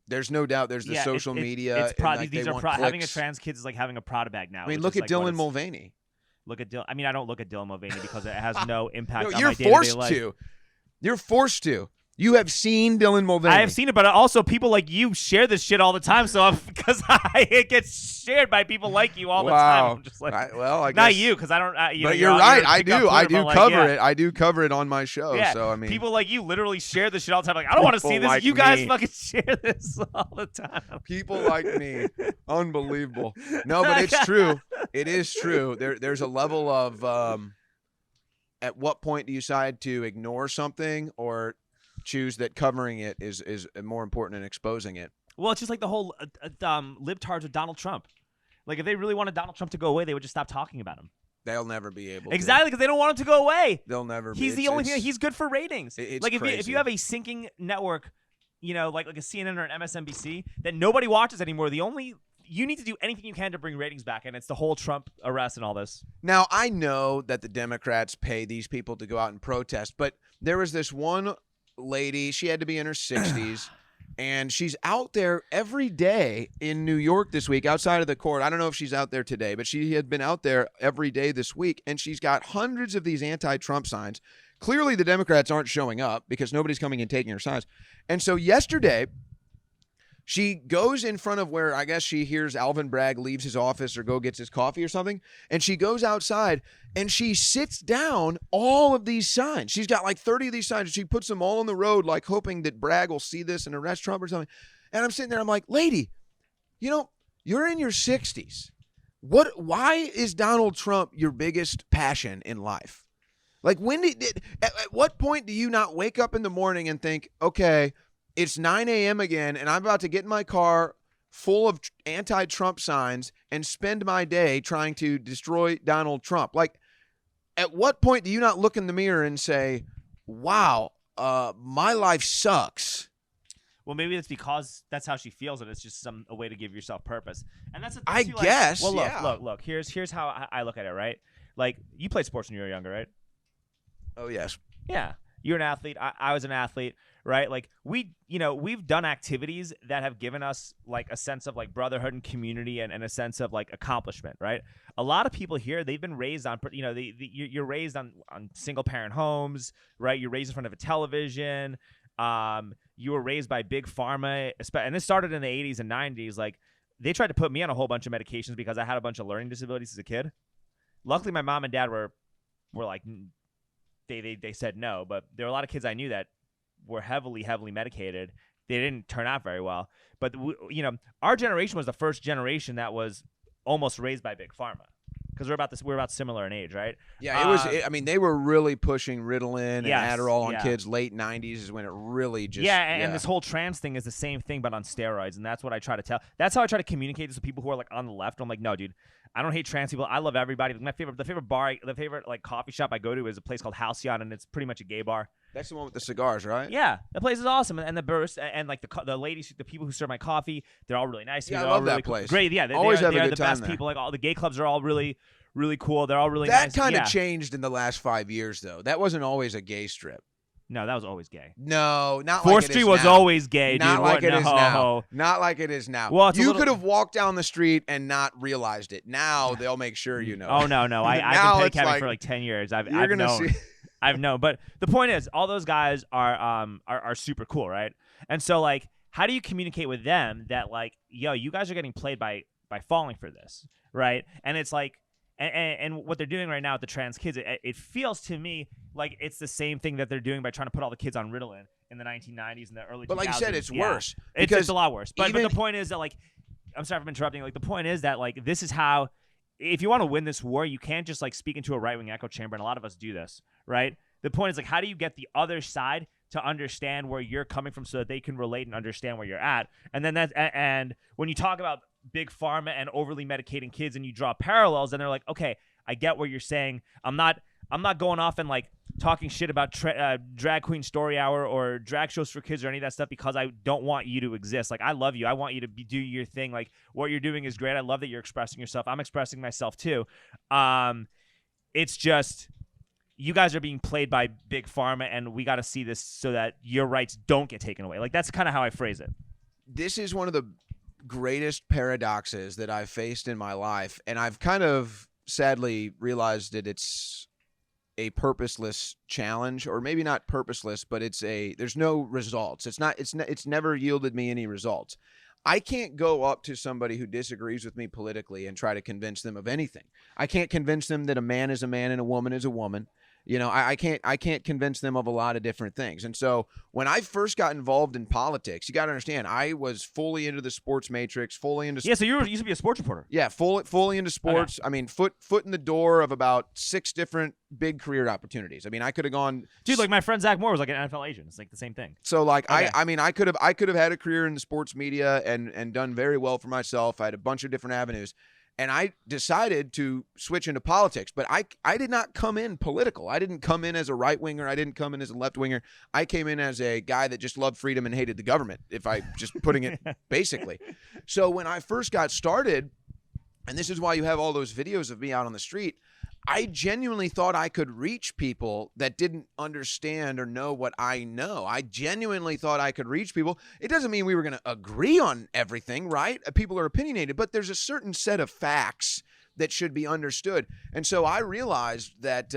There's no doubt. There's the social media. Having a trans kid is like having a Prada bag now. I mean, look at Dylan Mulvaney. I mean, I don't look at Dylan Mulvaney because it has no impact on you're my day-to-day life. You're forced to. You have seen Dylan Mulvaney. I have seen it, but also people like you share this shit all the time. So because it gets shared by people like you all the time. I'm just like, I guess not you, because I don't. But you're right. I do cover it. I do cover it on my show. Yeah. So I mean, people like you literally share this shit all the time. Like, I don't want to see this. Like you guys me. fucking share this all the time. People like me, unbelievable. No, but it's true. It is true. There's a level of at what point do you decide to ignore something or choose that covering it is more important than exposing it? Well, it's just like the whole libtards with Donald Trump. Like, if they really wanted Donald Trump to go away, they would just stop talking about him. They'll never be able to. Exactly, because they don't want him to go away. They'll never be. He's the only thing. He's good for ratings. It's like, crazy. if you have a sinking network, you know, like a CNN or an MSNBC that nobody watches anymore, the only you need to do anything you can to bring ratings back, and it's the whole Trump arrest and all this. Now, I know that the Democrats pay these people to go out and protest, but there was this one lady, she had to be in her 60s, and she's out there every day in New York this week outside of the court. I don't know if she's out there today, but she had been out there every day this week, and she's got hundreds of these anti-Trump signs. Clearly, the Democrats aren't showing up because nobody's coming and taking her signs. And so yesterday, she goes in front of where I guess she hears Alvin Bragg leaves his office or gets his coffee or something, and she goes outside and she sits down all of these signs. She's got like 30 of these signs, and she puts them all on the road, like hoping that Bragg will see this and arrest Trump or something. And I'm sitting there, I'm like, lady, you're in your 60s. Why is Donald Trump your biggest passion in life? Like, at what point do you not wake up in the morning and think, okay, it's 9 a.m. again, and I'm about to get in my car full of anti-Trump signs and spend my day trying to destroy Donald Trump? Like, at what point do you not look in the mirror and say, wow, my life sucks? Well, maybe it's because that's how she feels, and it's just a way to give yourself purpose. And that's I guess. Well, yeah. look. Here's how I look at it, right? Like, you played sports when you were younger, right? Oh, yes. Yeah. You're an athlete. I was an athlete, right? Like, we've done activities that have given us like a sense of like brotherhood and community and a sense of like accomplishment, right? A lot of people here, they've been raised on, you're raised on single parent homes, right? You're raised in front of a television. You were raised by big pharma, and this started in the 80s and 90s. Like, they tried to put me on a whole bunch of medications because I had a bunch of learning disabilities as a kid. Luckily, my mom and dad were like, they said no, but there were a lot of kids I knew that were heavily medicated. They didn't turn out very well. But our generation was the first generation that was almost raised by big pharma, because we're about similar in age, right? Yeah, it was. I mean, they were really pushing Ritalin and Yes, Adderall on yeah. kids. Late 90s is when it really just. And this whole trans thing is the same thing, but on steroids, and that's what I try to tell. That's how I try to communicate this to people who are like on the left. I'm like, no, dude, I don't hate trans people. I love everybody. The favorite like coffee shop I go to is a place called Halcyon, and it's pretty much a gay bar. That's the one with the cigars, right? Yeah, the place is awesome, and the burst and like the ladies, the people who serve my coffee, they're all really nice. Yeah, I they're love all that really place. Great, yeah, Always have a they're good the time best there. people. Like, all the gay clubs are all really cool. They're all really That nice. kind of Yeah. changed in the last 5 years, though. That wasn't always a gay strip. No, that was always gay. No, not 4th like it Street is was now. always gay, Not dude. like What? it is No. now. Not like it is now. Well, it's a you little- could have walked down the street and not realized it. Now they'll make sure you know. Oh no, I've Now been it's pedicabbing like, for like 10 years. I've you're gonna known. see. I've known, but the point is, all those guys are super cool, right? And so, like, how do you communicate with them that, like, yo, you guys are getting played by falling for this, right? And it's like, and what they're doing right now with the trans kids, it feels to me like it's the same thing that they're doing by trying to put all the kids on Ritalin in the 1990s and the early 2000s. But like you said, it's worse. It's a lot worse. But even- the point is that, like, I'm sorry for interrupting. Like, the point is that, like, this is how. If you want to win this war, you can't just like speak into a right-wing echo chamber, and a lot of us do this, right? The point is, like, how do you get the other side to understand where you're coming from so that they can relate and understand where you're at? And then and when you talk about big pharma and overly medicating kids, and you draw parallels, then they're like, okay, I get what you're saying. I'm not going off and like talking shit about drag queen story hour or drag shows for kids or any of that stuff because I don't want you to exist. Like, I love you. I want you to do your thing. Like, what you're doing is great. I love that you're expressing yourself. I'm expressing myself too. It's just, you guys are being played by big pharma, and we got to see this so that your rights don't get taken away. Like, that's kind of how I phrase it. This is one of the greatest paradoxes that I've faced in my life, and I've kind of sadly realized that it's a purposeless challenge, or maybe not purposeless, but there's no results. It's never yielded me any results. I can't go up to somebody who disagrees with me politically and try to convince them of anything. I can't convince them that a man is a man and a woman is a woman. You know, I can't convince them of a lot of different things. And so when I first got involved in politics, you got to understand, I was fully into the sports matrix, fully into Yeah, so you used to be a sports reporter. Yeah, fully into sports. Okay. I mean, foot in the door of about 6 different big career opportunities. I mean, I could have gone, dude. Like, my friend Zach Moore was like an NFL agent. It's like the same thing. So like, okay. I could have had a career in the sports media and done very well for myself. I had a bunch of different avenues. And I decided to switch into politics, but I did not come in political. I didn't come in as a right winger. I didn't come in as a left winger. I came in as a guy that just loved freedom and hated the government, if I just putting it basically. So when I first got started, and this is why you have all those videos of me out on the street, I genuinely thought I could reach people that didn't understand or know what I know. I genuinely thought I could reach people. It doesn't mean we were going to agree on everything, right? People are opinionated, but there's a certain set of facts that should be understood. And so I realized that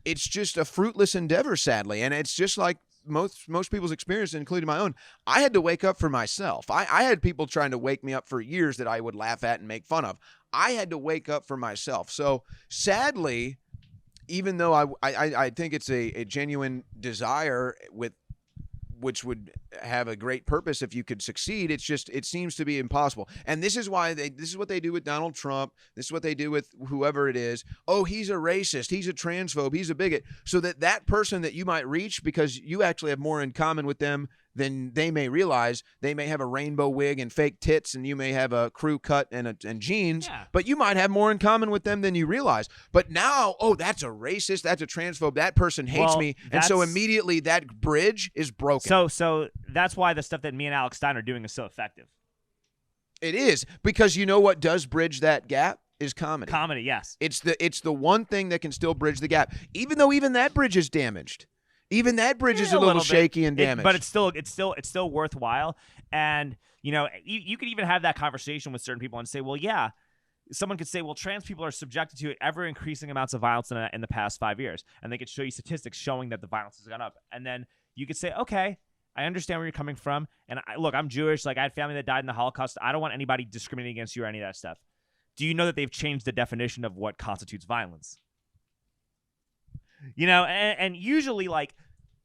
it's just a fruitless endeavor, sadly. And it's just like most people's experience, including my own. I had to wake up for myself. I had people trying to wake me up for years that I would laugh at and make fun of. I had to wake up for myself. So sadly, even though I think it's a genuine desire which would have a great purpose if you could succeed, it seems to be impossible. And this is why this is what they do with Donald Trump. This is what they do with whoever it is. Oh, he's a racist. He's a transphobe. He's a bigot. So that person that you might reach, because you actually have more in common with them than they may realize. They may have a rainbow wig and fake tits, and you may have a crew cut and jeans, but you might have more in common with them than you realize. But now, oh, that's a racist, that's a transphobe, that person hates me, and so immediately that bridge is broken. So that's why the stuff that me and Alex Stein are doing is so effective. It is, because you know what does bridge that gap? Is comedy. Comedy, yes. It's the one thing that can still bridge the gap, even though even that bridge is damaged. Even that bridge is a little shaky and damaged. But it's still worthwhile. And you could even have that conversation with certain people and say, well, yeah, someone could say, well, trans people are subjected to ever increasing amounts of violence in the past 5 years, and they could show you statistics showing that the violence has gone up. And then you could say, okay, I understand where you're coming from. And look, I'm Jewish. Like, I had family that died in the Holocaust. I don't want anybody discriminating against you or any of that stuff. Do you know that they've changed the definition of what constitutes violence? And usually, like,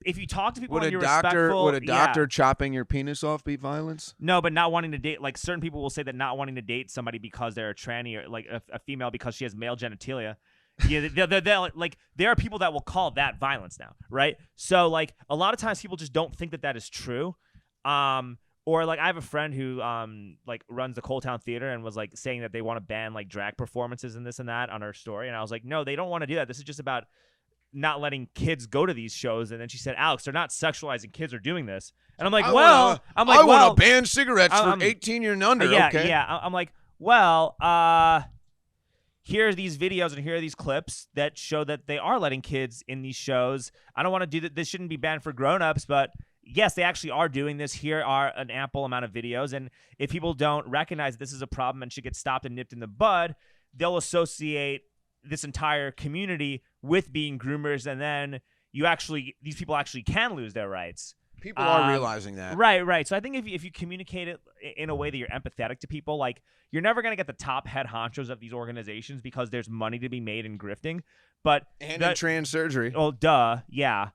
if you talk to people and you're respectful... Would a doctor chopping your penis off be violence? No, but not wanting to date... Like, certain people will say that not wanting to date somebody because they're a tranny, or, like, a female because she has male genitalia... Yeah, there are people that will call that violence now, right? So, like, a lot of times people just don't think that is true. Or, like, I have a friend who, like, runs the Coal Town Theater and was, like, saying that they want to ban, like, drag performances and this and that on her story. And I was like, no, they don't want to do that. This is just about not letting kids go to these shows. And then she said, Alex, they're not sexualizing kids or doing this. And I'm like, I want to ban cigarettes for 18 and under. Yeah, okay. Yeah. I'm like, well, here are these videos and here are these clips that show that they are letting kids in these shows. I don't want to do that. This shouldn't be banned for grown-ups, but yes, they actually are doing this. Here are an ample amount of videos. And if people don't recognize this is a problem and should get stopped and nipped in the bud, they'll associate this entire community with being groomers. And then these people actually can lose their rights. People are realizing that. Right. So I think if you communicate it in a way that you're empathetic to people, like, you're never going to get the top head honchos of these organizations because there's money to be made in grifting. And in trans surgery. Oh, duh. Yeah.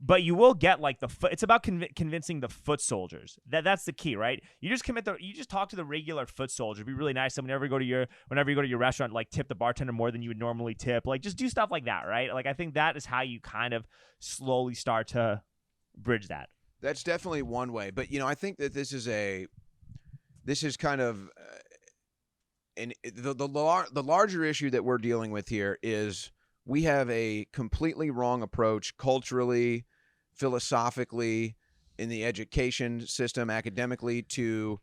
But you will get, like, it's about convincing the foot soldiers. That's the key, right? You just talk to the regular foot soldier. Be really nice. Whenever you go to your restaurant, like, tip the bartender more than you would normally tip. Like, just do stuff like that, right? Like, I think that is how you kind of slowly start to bridge that. That's definitely one way. But, I think that this is kind of the larger issue that we're dealing with here is we have a completely wrong approach culturally, philosophically, in the education system, academically, to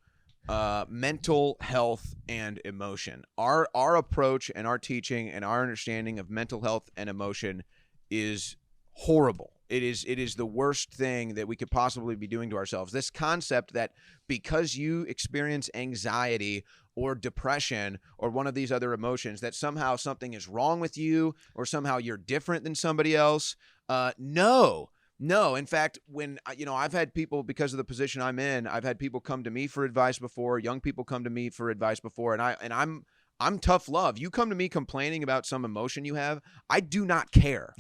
mental health and emotion. Our approach and our teaching and our understanding of mental health and emotion is horrible. It is the worst thing that we could possibly be doing to ourselves. This concept that because you experience anxiety or depression or one of these other emotions, that somehow something is wrong with you or somehow you're different than somebody else. No. In fact, when I've had people, because of the position I'm in, I've had people come to me for advice before, young people come to me for advice before, and I'm tough love. You come to me complaining about some emotion you have, I do not care.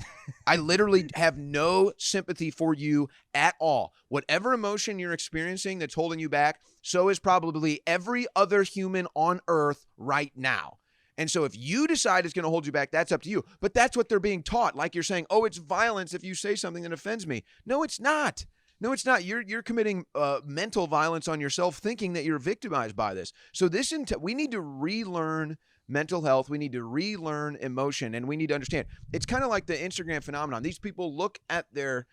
I literally have no sympathy for you at all. Whatever emotion you're experiencing that's holding you back, so is probably every other human on earth right now. And so if you decide it's going to hold you back, that's up to you. But that's what they're being taught. Like you're saying, oh, it's violence if you say something that offends me. No, it's not. No, it's not. You're committing mental violence on yourself, thinking that you're victimized by this. So we need to relearn mental health. We need to relearn emotion, and we need to understand. It's kind of like the Instagram phenomenon. These people look at their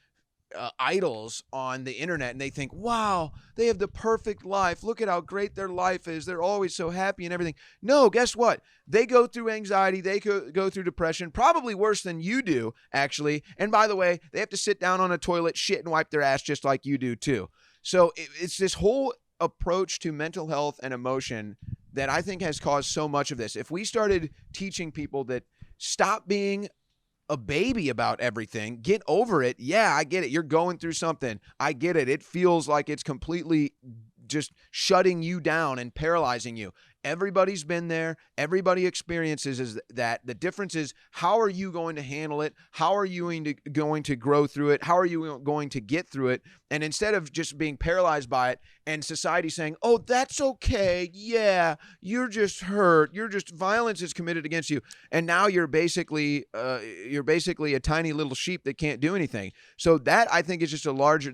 idols on the internet and they think, wow, they have the perfect life. Look at how great their life is. They're always so happy and everything. No, guess what? They go through anxiety. They go through depression, probably worse than you do, actually. And by the way, they have to sit down on a toilet, shit, and wipe their ass just like you do too. So it's this whole approach to mental health and emotion that I think has caused so much of this. If we started teaching people that stop being a baby about everything, get over it. Yeah, I get it. You're going through something. I get it. It feels like it's completely just shutting you down and paralyzing you. Everybody's been there. Everybody experiences that. The difference is, how are you going to handle it? How are you going to grow through it? How are you going to get through it? And instead of just being paralyzed by it and society saying, oh, that's okay. Yeah, you're just hurt. Violence is committed against you. And now you're basically a tiny little sheep that can't do anything. So that, I think, is just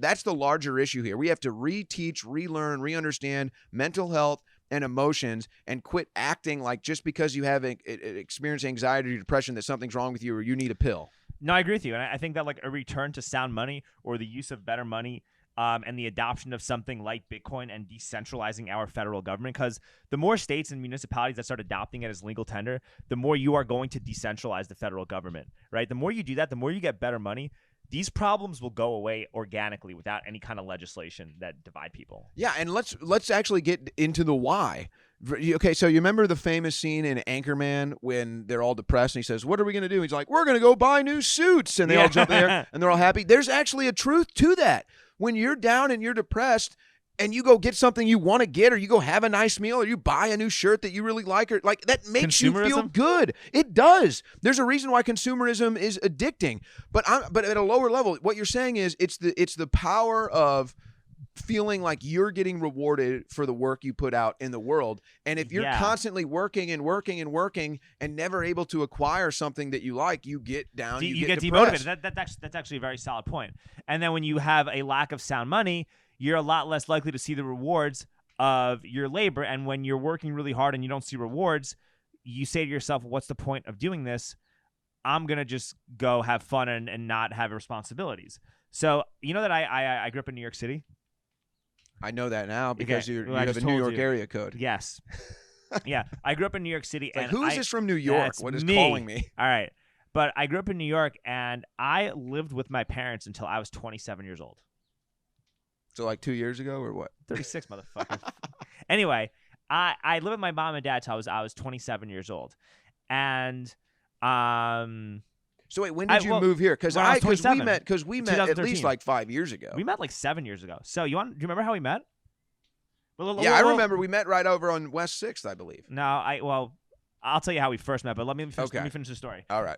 that's the larger issue here. We have to reteach, relearn, re-understand mental health and emotions, and quit acting like just because you have experienced anxiety or depression that something's wrong with you or you need a pill. No, I agree with you. And I think that like a return to sound money or the use of better money and the adoption of something like Bitcoin and decentralizing our federal government, because the more states and municipalities that start adopting it as legal tender, the more you are going to decentralize the federal government, right? The more you do that, the more you get better money. These problems will go away organically without any kind of legislation that divide people. Yeah, and let's actually get into the why. Okay, so you remember the famous scene in Anchorman when they're all depressed and he says, what are we going to do? He's like, we're going to go buy new suits. And they all jump in there and they're all happy. There's actually a truth to that. When you're down and you're depressed and you go get something you want to get, or you go have a nice meal, or you buy a new shirt that you really like, or like that makes you feel good. It does. There's a reason why consumerism is addicting. But at a lower level, what you're saying is it's the power of feeling like you're getting rewarded for the work you put out in the world. And if you're constantly working and working and working and never able to acquire something that you like, you get down, you get demotivated. That's actually a very solid point. And then when you have a lack of sound money, you're a lot less likely to see the rewards of your labor. And when you're working really hard and you don't see rewards, you say to yourself, what's the point of doing this? I'm going to just go have fun and not have responsibilities. So, you know that I grew up in New York City? I know that now because you have a New York area code. Yes. Yeah. I grew up in New York City. And who is this from New York? What is calling me? All right. But I grew up in New York, and I lived with my parents until I was 27 years old. So like 2 years ago or what? 36, motherfucker. Anyway, I lived with my mom and dad till I was 27 years old. And so wait, when did you move here? Because we met at least like 5 years ago. We met like 7 years ago. So do you remember how we met? I remember we met right over on West 6th, I believe. No, I'll tell you how we first met, but let me finish the story. All right.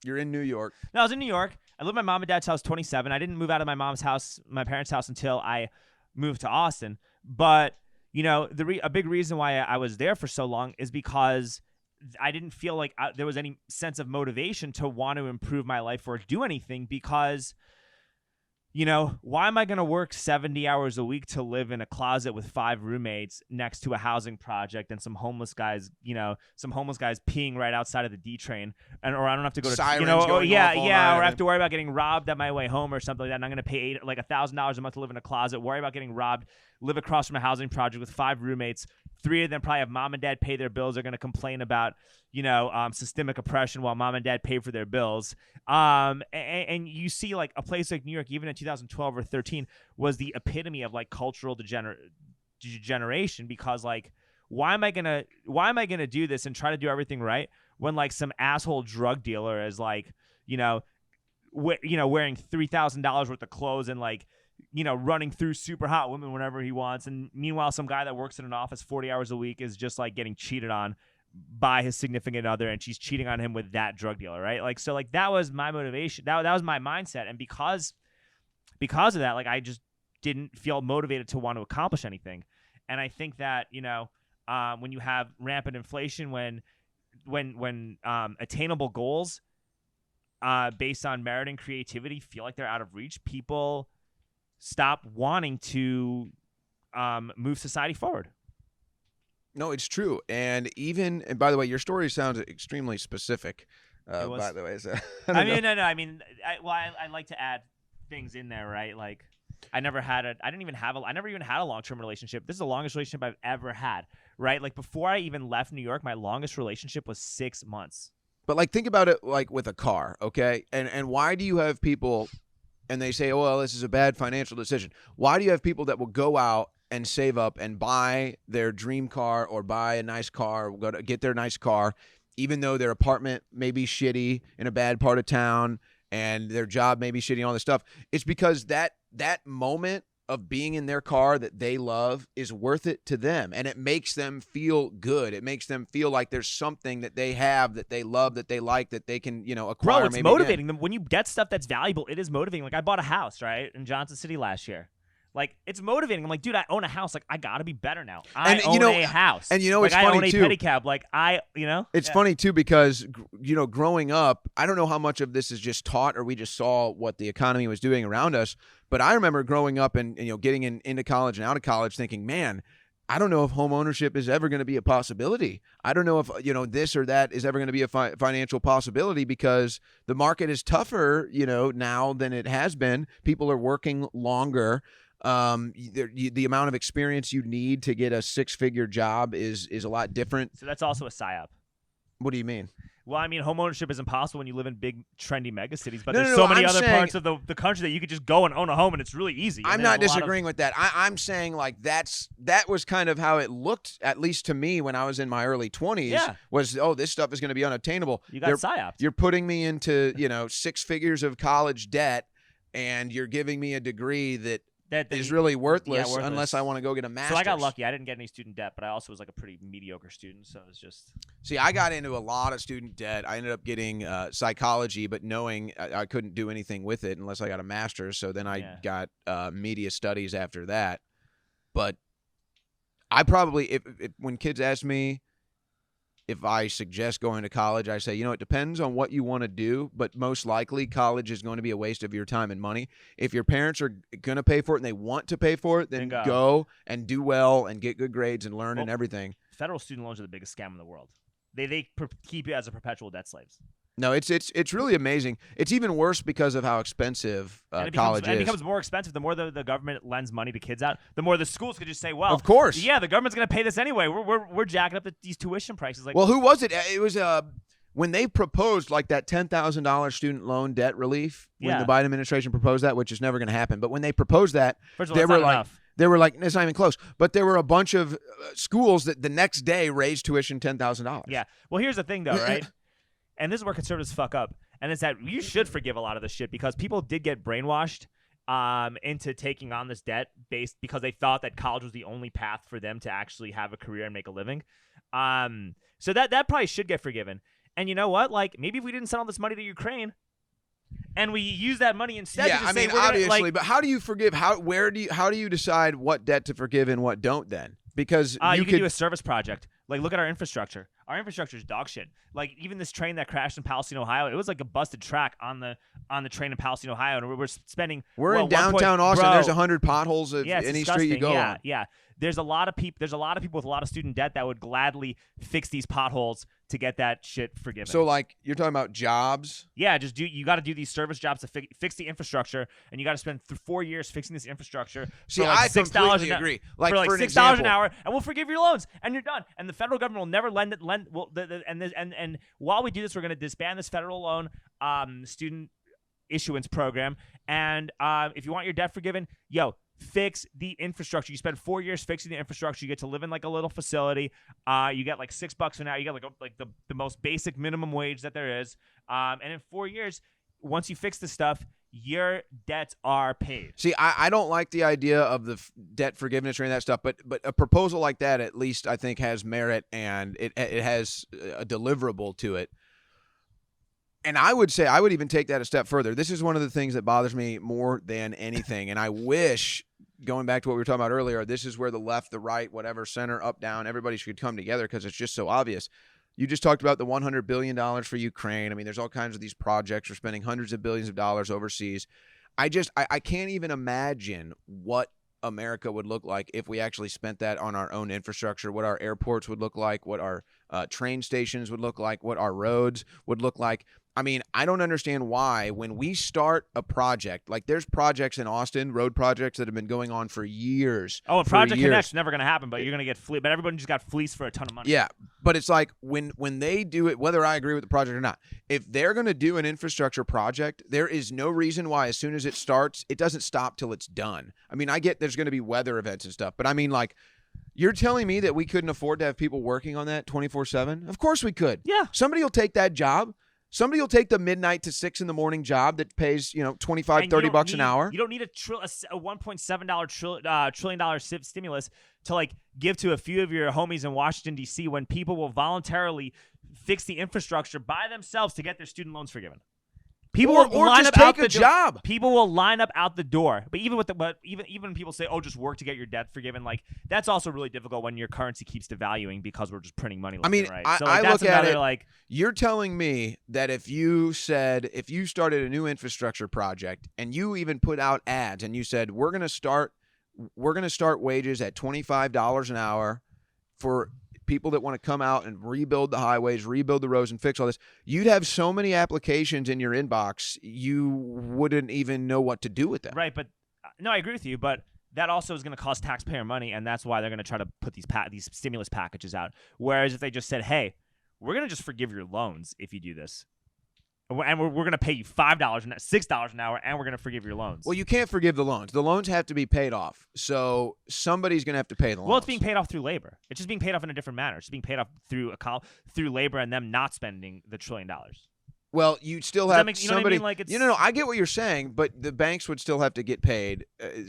You're in New York. No, I was in New York. I lived at my mom and dad's house 27. I didn't move out of my parents' house until I moved to Austin. But, you know, a big reason why I was there for so long is because I didn't feel like there was any sense of motivation to want to improve my life or do anything because, you know, why am I going to work 70 hours a week to live in a closet with 5 roommates next to a housing project and some homeless guys peeing right outside of the D train, or I don't have to go to sirens or I have to worry about getting robbed at my way home or something like that. And I'm going to pay $1,000 a month to live in a closet, worry about getting robbed, live across from a housing project with 5 roommates. 3 of them probably have mom and dad pay their bills. They're going to complain about, systemic oppression while mom and dad pay for their bills. And you see like a place like New York, even in 2012 or 13, was the epitome of like cultural degeneration because like, why am I gonna do this and try to do everything right when like some asshole drug dealer is like, wearing $3,000 worth of clothes and like, running through super hot women whenever he wants. And meanwhile, some guy that works in an office 40 hours a week is just like getting cheated on by his significant other, and she's cheating on him with that drug dealer, right? Like, so like that was my motivation. That was my mindset. And because of that, like I just didn't feel motivated to want to accomplish anything. And I think that, when you have rampant inflation, when attainable goals based on merit and creativity feel like they're out of reach, people stop wanting to move society forward. No, it's true. And by the way, your story sounds extremely specific. It was. By the way, so, I mean, no. I mean, I like to add things in there, right? Like, I never even had a long-term relationship. This is the longest relationship I've ever had, right? Like, before I even left New York, my longest relationship was 6 months. But like, think about it like with a car, okay? And why do you have people, and they say, oh, well, this is a bad financial decision. Why do you have people that will go out and save up and buy their dream car or buy a nice car, go to get their nice car, even though their apartment may be shitty in a bad part of town and their job may be shitty and all this stuff? It's because that moment of being in their car that they love is worth it to them, and it makes them feel good. It makes them feel like there's something that they have that they love, that they like, that they can, acquire. Bro, it's motivating them. When you get stuff that's valuable, it is motivating. Like, I bought a house, right, in Johnson City last year. Like, it's motivating. I'm like, dude, I own a house. Like, I got to be better now. I own a house. And, like, it's funny, I own a too. pedicab. Like, It's funny, too, because, growing up, I don't know how much of this is just taught or we just saw what the economy was doing around us. But I remember growing up and getting into college and out of college thinking, man, I don't know if home ownership is ever going to be a possibility. I don't know if, this or that is ever going to be a financial possibility because the market is tougher, now than it has been. People are working longer. The amount of experience you need to get a 6-figure job is a lot different. So that's also a psyop. What do you mean? Well, I mean, home ownership is impossible when you live in big, trendy megacities, but No, there's no, so many I'm other saying- parts of the country that you could just go and own a home, and it's really easy. And I'm not disagreeing with that. I'm saying, like, that was kind of how it looked, at least to me, when I was in my early 20s. Yeah. Was, oh, this stuff is going to be unattainable. You got psyoped. You're putting me into 6 figures of college debt, and you're giving me a degree that is really worthless, unless I want to go get a master's. So I got lucky. I didn't get any student debt, but I also was like a pretty mediocre student, so it was just... See, I got into a lot of student debt. I ended up getting psychology, but knowing I couldn't do anything with it unless I got a master's, so then I got media studies after that. But I probably, if when kids ask me if I suggest going to college, I say, it depends on what you want to do, but most likely college is going to be a waste of your time and money. If your parents are going to pay for it and they want to pay for it, then go and do well and get good grades and learn and everything. Federal student loans are the biggest scam in the world. They keep you as a perpetual debt slaves. No, it's really amazing. It's even worse because of how expensive college is. And it becomes more expensive the more the government lends money to kids out. The more the schools could just say, well, of course, yeah, the government's going to pay this anyway. We're jacking up these tuition prices. Like, well, who was it? It was when they proposed like that $10,000 student loan debt relief. When the Biden administration proposed that, which is never going to happen. But when they proposed that, first of all, they were like, it's not even close. But there were a bunch of schools that the next day raised tuition $10,000. Yeah. Well, here's the thing, though, right? And this is where conservatives fuck up. And it's that you should forgive a lot of this shit because people did get brainwashed into taking on this debt because they thought that college was the only path for them to actually have a career and make a living. So that probably should get forgiven. And you know what? Like, maybe if we didn't send all this money to Ukraine and we use that money instead to just say, obviously, but how do you forgive? How do you decide what debt to forgive and what don't then? Because you could do a service project. Like, look at our infrastructure. Our infrastructure is dog shit. Like, even this train that crashed in Palestine, Ohio, it was like a busted track on the train in Palestine, Ohio, and we're spending. We're in downtown Austin. There's 100 potholes at any street you go on. Yeah. There's a lot of people with a lot of student debt that would gladly fix these potholes to get that shit forgiven. So, like, you're talking about jobs? Yeah, you got to do these service jobs to fix the infrastructure, and you got to spend 4 years fixing this infrastructure. See, for like I completely agree. Like, for like for $6 an hour, and we'll forgive your loans, and you're done. And the federal government will never lend. And while we do this, we're going to disband this federal loan student issuance program. And if you want your debt forgiven, fix the infrastructure. You spend 4 years fixing the infrastructure. You get to live in like a little facility. You get like $6 an hour. You get like the most basic minimum wage that there is. And in 4 years, once you fix the stuff, your debts are paid. See, I don't like the idea of the debt forgiveness or any of that stuff, but a proposal like that at least I think has merit and it has a deliverable to it. And I would say I would even take that a step further. This is one of the things that bothers me more than anything. And I wish, going back to what we were talking about earlier, this is where the left, the right, whatever, center, up, down, everybody should come together because it's just so obvious. You just talked about the $100 billion for Ukraine. I mean, there's all kinds of these projects. We're spending hundreds of billions of dollars overseas. I can't even imagine what America would look like if we actually spent that on our own infrastructure, what our airports would look like, what our train stations would look like, what our roads would look like. I mean, I don't understand why when we start a project, like there's projects in Austin, road projects that have been going on for years. Oh, a Project Connect's never going to happen, but you're going to get fleeced. But everyone just got fleeced for a ton of money. Yeah, but it's like when they do it, whether I agree with the project or not, if they're going to do an infrastructure project, there is no reason why as soon as it starts, it doesn't stop till it's done. I mean, I get there's going to be weather events and stuff, but I mean, like, you're telling me that we couldn't afford to have people working on that 24/7? Of course we could. Yeah. Somebody will take that job. Somebody will take the midnight to 6 in the morning job that pays, $25, $30 an hour. You don't need a $1.7 trillion stimulus to like give to a few of your homies in Washington, D.C. when people will voluntarily fix the infrastructure by themselves to get their student loans forgiven. People will line just up out take the a job. People will line up out the door. But even when people say, "Oh, just work to get your debt forgiven," like that's also really difficult when your currency keeps devaluing because we're just printing money. I mean, right? I look at it like you're telling me that if you started a new infrastructure project and you even put out ads and you said we're going to start wages at $25 an hour for people that want to come out and rebuild the highways, rebuild the roads, and fix all this, you'd have so many applications in your inbox, you wouldn't even know what to do with them. Right, but no, I agree with you, but that also is going to cost taxpayer money, and that's why they're going to try to put these stimulus packages out. Whereas if they just said, hey, we're going to just forgive your loans if you do this, and we're going to pay you $5 and $6 an hour, and we're going to forgive your loans. Well, you can't forgive the loans. The loans have to be paid off. So somebody's going to have to pay the loans. Well, it's being paid off through labor. It's just being paid off in a different manner. It's being paid off through labor and them not spending the $1 trillion. Well, you still have somebody. You know what I mean? Like it's, no. I get what you're saying, but the banks would still have to get paid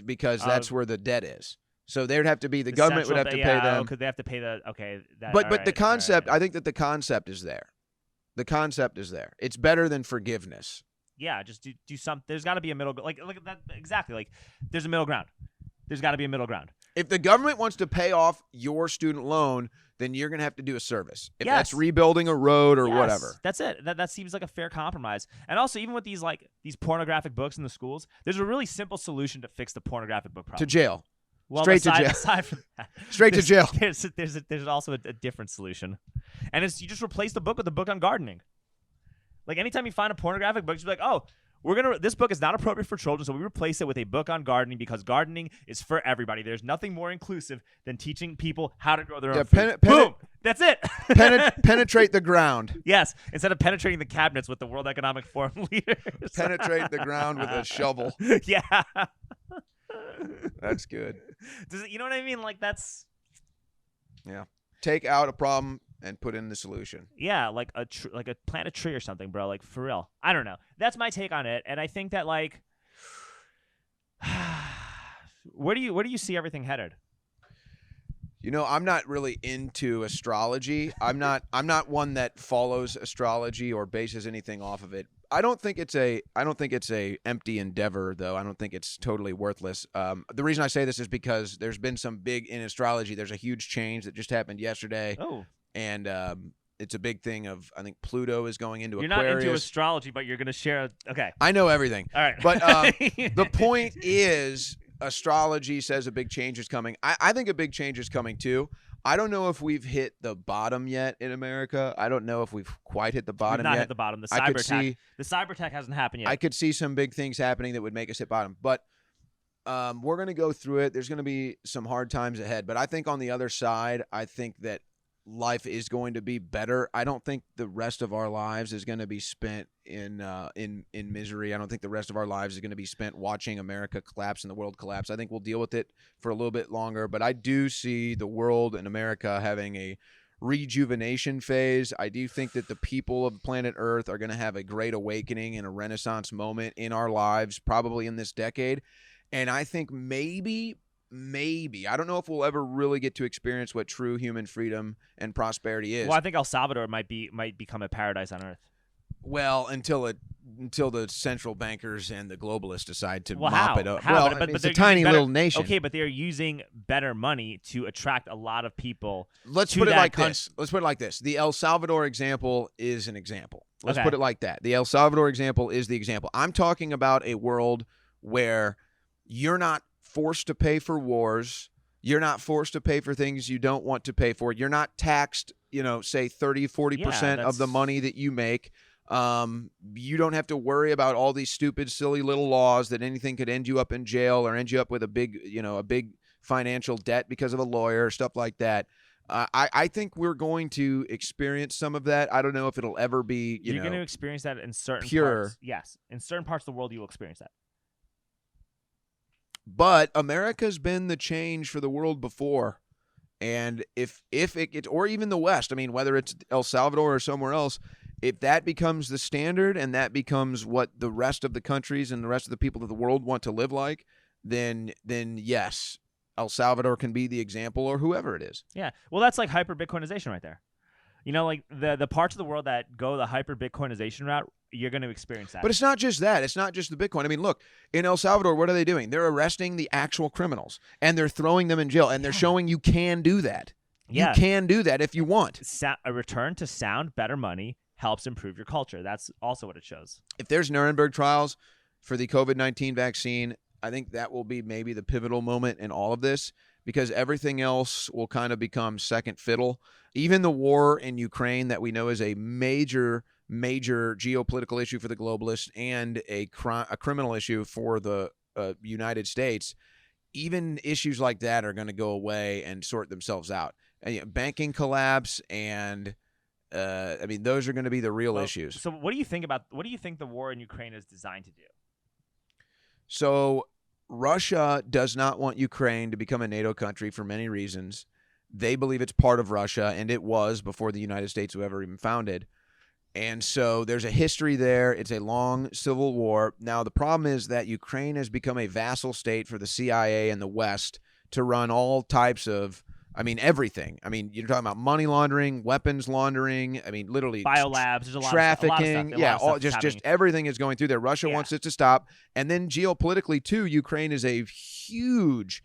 because that's where the debt is. So there'd have to be the government would have to pay them. Could they have to pay the okay? But the concept, I think that the concept is there. The concept is there. It's better than forgiveness. Yeah, just do something. There's got to be a middle. Like that exactly. Like there's a middle ground. There's got to be a middle ground. If the government wants to pay off your student loan, then you're going to have to do a service. If that's rebuilding a road or whatever. That's it. That seems like a fair compromise. And also, even with these pornographic books in the schools, there's a really simple solution to fix the pornographic book problem. To jail. Well, straight to jail. Aside from that, straight to jail. There's also a different solution, and it's you just replace the book with a book on gardening. Like anytime you find a pornographic book, you're like, oh, this book is not appropriate for children, so we replace it with a book on gardening because gardening is for everybody. There's nothing more inclusive than teaching people how to grow their own food. Boom. That's it. Penetrate the ground. Yes, instead of penetrating the cabinets with the World Economic Forum leaders. Penetrate the ground with a shovel. Yeah. That's good. You know what I mean? Like that's. Yeah. Take out a problem and put in the solution. Yeah, like plant a tree or something, bro. Like for real. I don't know. That's my take on it, and I think that like, where do you see everything headed? I'm not really into astrology. I'm not one that follows astrology or bases anything off of it. I don't think it's a empty endeavor, though. I don't think it's totally worthless. The reason I say this is because there's been some big in astrology. There's a huge change that just happened yesterday. Oh. And it's a big thing of, I think Pluto is going into You're Aquarius. Not into astrology, but you're going to share. Okay. I know everything. All right. But the point is, astrology says a big change is coming. I think a big change is coming too. I don't know if we've hit the bottom yet in America. I don't know if we've quite hit the bottom yet. We've not hit the bottom. The cyber attack hasn't happened yet. I could see some big things happening that would make us hit bottom. But we're going to go through it. There's going to be some hard times ahead. But I think on the other side, I think that life is going to be better. I don't think the rest of our lives is going to be spent in misery. I don't think the rest of our lives is going to be spent watching America collapse and the world collapse. I think we'll deal with it for a little bit longer, but I do see the world and America having a rejuvenation phase. I do think that the people of planet Earth are going to have a great awakening and a renaissance moment in our lives, probably in this decade. And I think maybe, I don't know if we'll ever really get to experience what true human freedom and prosperity is. Well, I think El Salvador might become a paradise on earth. Well, until it until the central bankers and the globalists decide to Well, mop how? it up. How? Well, But I mean, it's they're a tiny using better- little nation. Okay, but they're using better money to attract a lot of people. Let's to put it that like coun- this. Let's put it like this. The El Salvador example is an example. Let's Okay. put it like that. The El Salvador example is the example. I'm talking about a world where you're not forced to pay for wars. You're not forced to pay for things you don't want to pay for. You're not taxed, say 30, 40% of the that's- money that you make. You don't have to worry about all these stupid, silly little laws that anything could end you up in jail or end you up with a big financial debt because of a lawyer, stuff like that. I think we're going to experience some of that. I don't know if it'll ever be, You're going to experience that in certain pure. parts. Yes, in certain parts of the world, you will experience that. But America's been the change for the world before. And if it gets, or even the West, I mean, whether it's El Salvador or somewhere else, if that becomes the standard and that becomes what the rest of the countries and the rest of the people of the world want to live like, then yes, El Salvador can be the example, or whoever it is. Yeah. Well, that's like hyper Bitcoinization right there. Like the parts of the world that go the hyper Bitcoinization route, you're going to experience that. But it's not just that. It's not just the Bitcoin. I mean, look, in El Salvador, what are they doing? They're arresting the actual criminals, and they're throwing them in jail, and they're showing you can do that. Yeah. You can do that if you want. A return to sound, better money helps improve your culture. That's also what it shows. If there's Nuremberg trials for the COVID-19 vaccine, I think that will be maybe the pivotal moment in all of this, because everything else will kind of become second fiddle. Even the war in Ukraine that we know is a major geopolitical issue for the globalists and a criminal issue for the United States, even issues like that are going to go away and sort themselves out. And, banking collapse and those are going to be the real issues. So what do you think the war in Ukraine is designed to do? So Russia does not want Ukraine to become a NATO country for many reasons. They believe it's part of Russia, and it was before the United States was ever even founded. And so there's a history there. It's a long civil war. Now, the problem is that Ukraine has become a vassal state for the CIA and the West to run all types of, everything. You're talking about money laundering, weapons laundering. Literally biolabs. There's a lot trafficking. Of stuff. Just everything is going through there. Russia wants it to stop. And then geopolitically too, Ukraine is a huge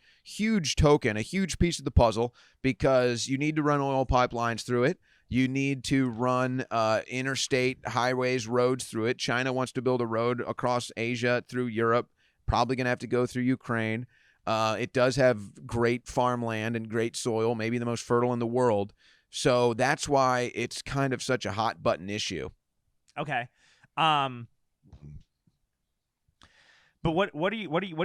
token, a huge piece of the puzzle, because you need to run oil pipelines through it. You need to run interstate highways, roads through it. China wants to build a road across Asia through Europe, probably going to have to go through Ukraine. It does have great farmland and great soil, maybe the most fertile in the world. So that's why it's kind of such a hot button issue. Okay. But what do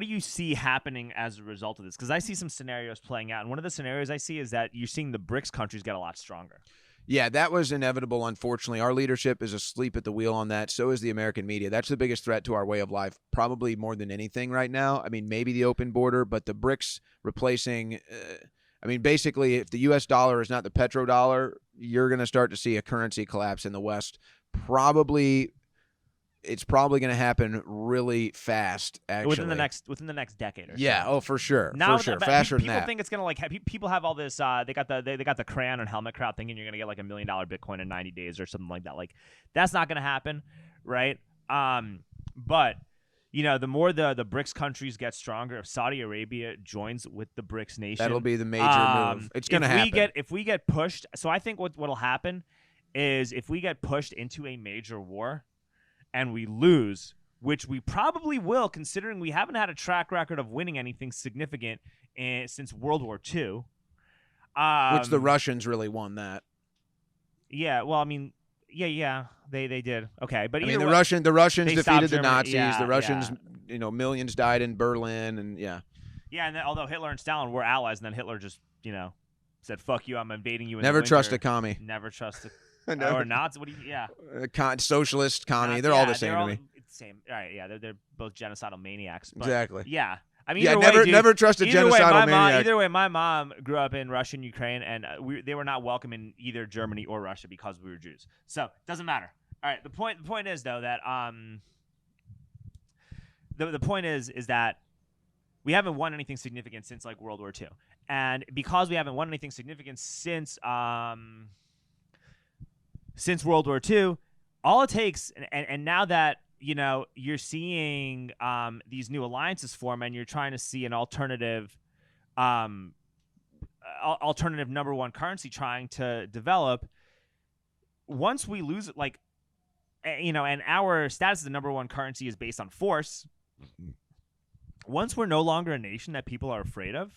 you see happening as a result of this? Because I see some scenarios playing out, and one of the scenarios I see is that you're seeing the BRICS countries get a lot stronger. Yeah, that was inevitable, unfortunately. Our leadership is asleep at the wheel on that. So is the American media. That's the biggest threat to our way of life, probably more than anything right now. Maybe the open border, but the BRICS replacing basically, if the U.S. dollar is not the petrodollar, you're going to start to see a currency collapse in the West. It's probably going to happen really fast, actually. Within the next decade or so. Yeah, oh, for sure. Now, for sure. but Faster than that. People think it's going to people have all this, they got the crayon and helmet crowd thinking you're going to get like $1 million Bitcoin in 90 days or something like that. Like, that's not going to happen, right? But, the more the BRICS countries get stronger, if Saudi Arabia joins with the BRICS nation, that'll be the major move. It's going to happen. If we get pushed, so I think what'll happen is if we get pushed into a major war and we lose, which we probably will, considering we haven't had a track record of winning anything significant since World War II. Which the Russians really won that. Yeah, well, they did. Okay, but the Russians defeated the Nazis. Yeah, the Russians, millions died in Berlin, and yeah. Yeah, and then, although Hitler and Stalin were allies, and then Hitler just, said, "Fuck you, I'm invading you." Never trust a commie. Never trust a. Or Nazis? What do you? Yeah. Socialist, commie. They're all the same to me. Same. All right. Yeah. They're both genocidal maniacs. But exactly. Yeah. Never trust a genocidal maniac. Either way, my mom grew up in Russia and Ukraine, and they were not welcome in either Germany or Russia because we were Jews. So it doesn't matter. All right. The point is though that the point is that we haven't won anything significant since like World War II, and because we haven't won anything significant since World War II, all it takes, and now that you're seeing these new alliances form, and you're trying to see an alternative number one currency trying to develop. Once we lose it, like, and our status as the number one currency is based on force. Once we're no longer a nation that people are afraid of,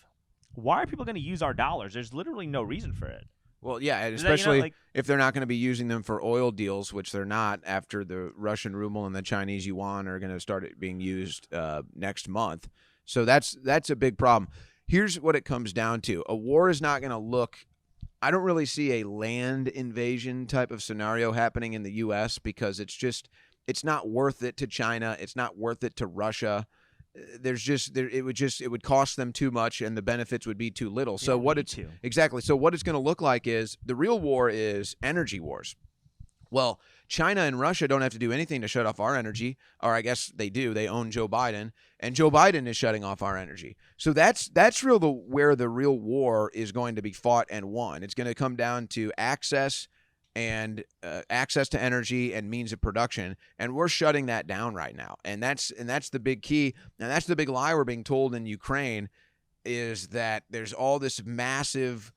why are people going to use our dollars? There's literally no reason for it. Well, yeah, and especially if they're not going to be using them for oil deals, which they're not after the Russian ruble and the Chinese yuan are going to start being used next month. So that's a big problem. Here's what it comes down to. A war is not going to look – I don't really see a land invasion type of scenario happening in the U.S. because it's not worth it to China. It's not worth it to Russia. It would cost them too much and the benefits would be too little. So what it's going to look like is the real war is energy wars. Well, China and Russia don't have to do anything to shut off our energy, or I guess they do. They own Joe Biden, and Joe Biden is shutting off our energy. So that's where the real war is going to be fought and won. It's going to come down to access to energy and means of production, and we're shutting that down right now. And that's the big key, and that's the big lie we're being told in Ukraine, is that there's all this massive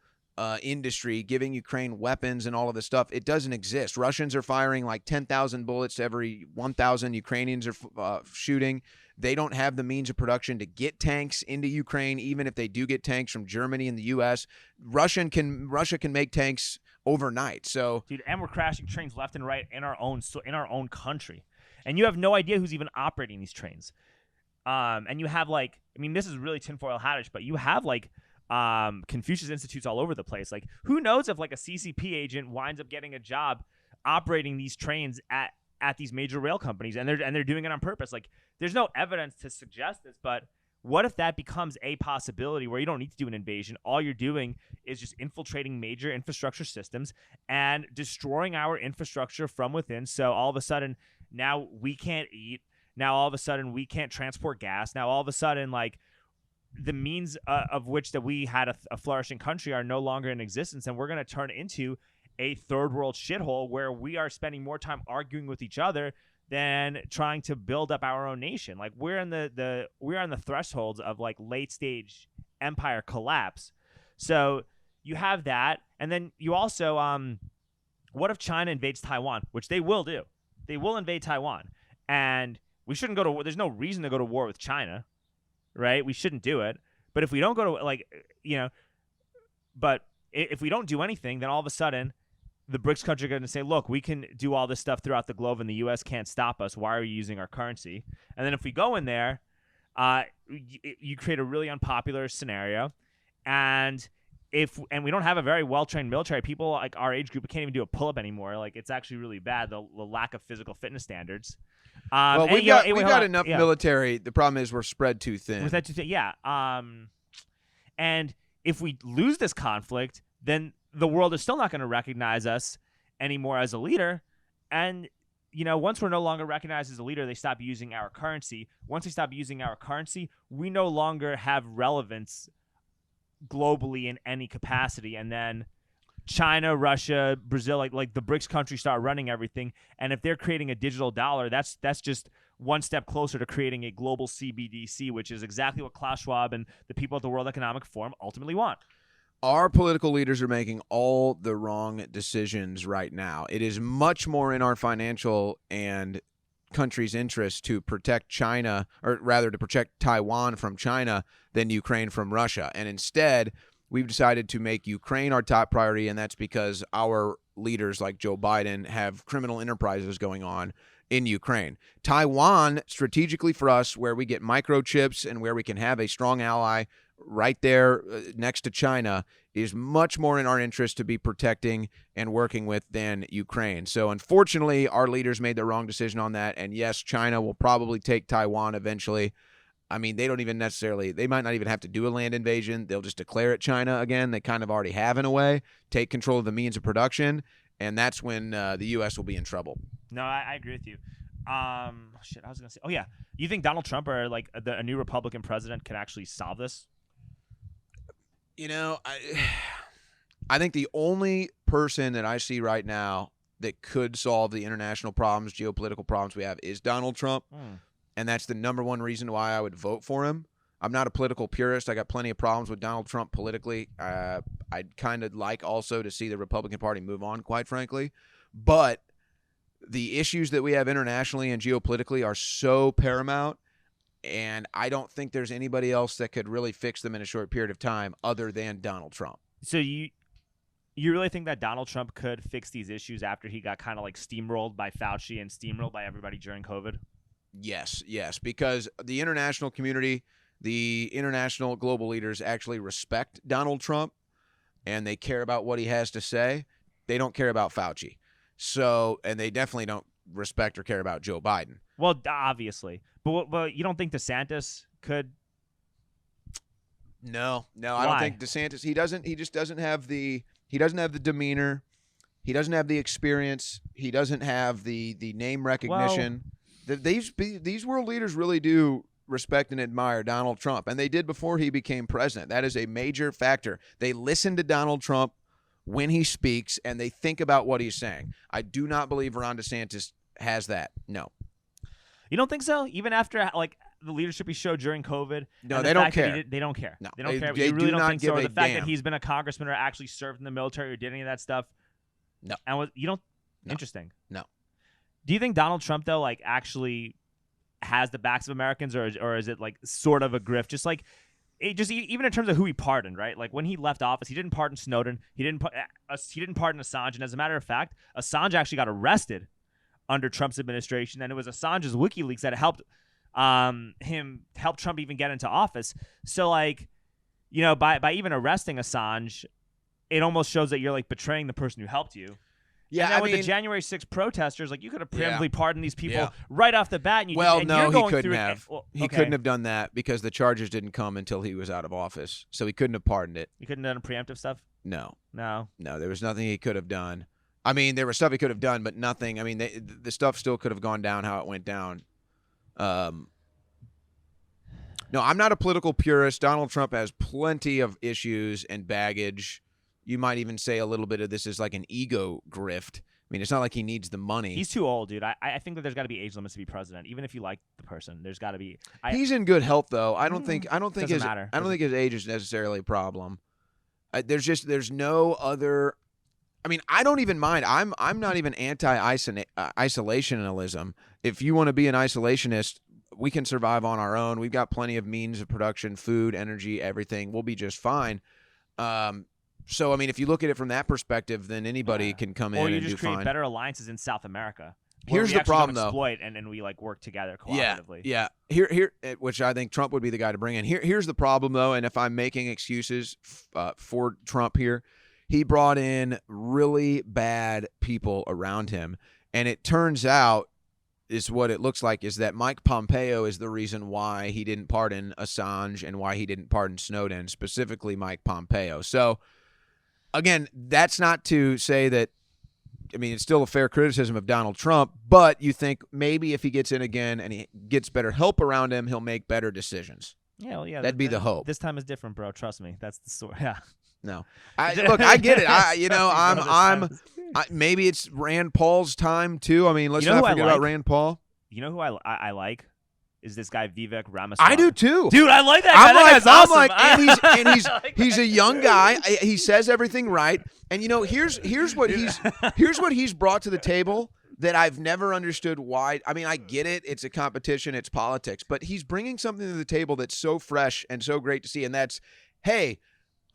industry giving Ukraine weapons and all of this stuff. It doesn't exist. Russians are firing like 10,000 bullets to every 1,000 Ukrainians are shooting. They don't have the means of production to get tanks into Ukraine, even if they do get tanks from Germany and the U.S. Russia can make tanks overnight. So, dude, and we're crashing trains left and right in our own country, and you have no idea who's even operating these trains. And you have this is really tinfoil hattish, but you have Confucius Institutes all over the place. Like, who knows if a CCP agent winds up getting a job operating these trains at these major rail companies, and they're doing it on purpose. Like, there's no evidence to suggest this, but what if that becomes a possibility where you don't need to do an invasion? All you're doing is just infiltrating major infrastructure systems and destroying our infrastructure from within. So all of a sudden, now we can't eat. Now all of a sudden, we can't transport gas. Now all of a sudden, the means of which that we had a flourishing country are no longer in existence, and we're going to turn into a third world shithole where we are spending more time arguing with each other than trying to build up our own nation. Like, we're on the thresholds of late stage empire collapse. So you have that, and then you also what if China invades Taiwan, which they will do? They will invade Taiwan, and we shouldn't go to war. There's no reason to go to war with China, right? We shouldn't do it. But if we don't go to but if we don't do anything, then all of a sudden the BRICS countries are going to say, look, we can do all this stuff throughout the globe and the U.S. can't stop us. Why are you using our currency? And then if we go in there, you create a really unpopular scenario. And we don't have a very well-trained military. People like our age group can't even do a pull-up anymore. It's actually really bad, the lack of physical fitness standards. Well, we've got enough military. The problem is we're spread too thin. Yeah. And if we lose this conflict, then the world is still not going to recognize us anymore as a leader. And, once we're no longer recognized as a leader, they stop using our currency. Once they stop using our currency, we no longer have relevance globally in any capacity. And then China, Russia, Brazil, like the BRICS countries start running everything. And if they're creating a digital dollar, that's just one step closer to creating a global CBDC, which is exactly what Klaus Schwab and the people at the World Economic Forum ultimately want. Our political leaders are making all the wrong decisions right now. It is much more in our financial and country's interest to protect China, or rather to protect Taiwan from China, than Ukraine from Russia. And instead, we've decided to make Ukraine our top priority, and that's because our leaders like Joe Biden have criminal enterprises going on in Ukraine. Taiwan, strategically for us, where we get microchips and where we can have a strong ally right there next to China, is much more in our interest to be protecting and working with than Ukraine. So unfortunately, our leaders made the wrong decision on that. And yes, China will probably take Taiwan eventually. I mean, they might not even have to do a land invasion. They'll just declare it China again. They kind of already have in a way, take control of the means of production. And that's when the U.S. will be in trouble. No, I agree with you. I was going to say, you think Donald Trump or a new Republican president can actually solve this? I think the only person that I see right now that could solve the international problems, geopolitical problems we have is Donald Trump. And that's the number one reason why I would vote for him. I'm not a political purist. I got plenty of problems with Donald Trump politically. I'd kind of like also to see the Republican Party move on, quite frankly. But the issues that we have internationally and geopolitically are so paramount, and I don't think there's anybody else that could really fix them in a short period of time other than Donald Trump. So you really think that Donald Trump could fix these issues after he got kind of like steamrolled by Fauci and steamrolled by everybody during COVID? Yes, because the international community, the international global leaders actually respect Donald Trump, and they care about what he has to say. They don't care about Fauci. So, and they definitely don't respect or care about Joe Biden. Well, obviously. But you don't think DeSantis could? No, Why? I don't think DeSantis. He just doesn't have the. He doesn't have the demeanor. He doesn't have the experience. He doesn't have the name recognition. These world leaders really do respect and admire Donald Trump, and they did before he became president. That is a major factor. They listen to Donald Trump when he speaks, and they think about what he's saying. I do not believe Ron DeSantis has that. No. You don't think so? Even after like the leadership he showed during COVID? No, they don't care. They don't care. No, they don't care. They You really do don't not think give so? Or a the fact damn. that he's been a congressman or actually served in the military or did any of that stuff? No. And you don't? No. Interesting. No. Do you think Donald Trump, though, like actually has the backs of Americans, or is it like sort of a grift? Just like even in terms of who he pardoned, right? Like when he left office, he didn't pardon Snowden. He didn't pardon Assange. And as a matter of fact, Assange actually got arrested under Trump's administration, and it was Assange's WikiLeaks that helped Trump even get into office. So like, by even arresting Assange, it almost shows that you're like betraying the person who helped you. Yeah, with the January 6th protesters, like you could have preemptively pardoned these people Yeah. right off the bat. And no, you're he going couldn't through have. He okay. couldn't have done that because the charges didn't come until he was out of office, so he couldn't have pardoned it. You couldn't have done preemptive stuff? No, No. there was nothing he could have done. I mean, there was stuff he could have done, but nothing. I mean, the stuff still could have gone down how it went down. No, I'm not a political purist. Donald Trump has plenty of issues and baggage. You might even say a little bit of this is like an ego grift. I mean, it's not like he needs the money. He's too old, dude. I think that there's got to be age limits to be president, even if you like the person. There's got to be. He's in good health, though. I don't think doesn't matter. I don't think his age is necessarily a problem. There's no other. I mean, I don't even mind. I'm not even anti-isolationism. If you want to be an isolationist, we can survive on our own. We've got plenty of means of production, food, energy, everything. We'll be just fine. So, I mean, if you look at it from that perspective, then anybody can come in and do fine. Or you just create better alliances in South America. Here's the problem, though. Exploit and we like work together cooperatively. Yeah. Here, which I think Trump would be the guy to bring in. Here's the problem, though, and if I'm making excuses for Trump here, he brought in really bad people around him, and it turns out is what it looks like is that Mike Pompeo is the reason why he didn't pardon Assange and why he didn't pardon Snowden, specifically Mike Pompeo. So, again, that's not to say that, I mean, it's still a fair criticism of Donald Trump, but you think maybe if he gets in again and he gets better help around him, he'll make better decisions. Yeah, well, yeah. That'd be the hope. This time is different, bro. Trust me. That's the story. Yeah. No, look, I get it. Maybe it's Rand Paul's time too. I mean, let's not forget about Rand Paul. You know who I like is this guy Vivek Ramaswamy. I do too, dude. I like that guy. That guy's awesome. He's a young guy. He says everything right, and here's what he's brought to the table that I've never understood why. I mean, I get it. It's a competition. It's politics, but he's bringing something to the table that's so fresh and so great to see, and that's, hey,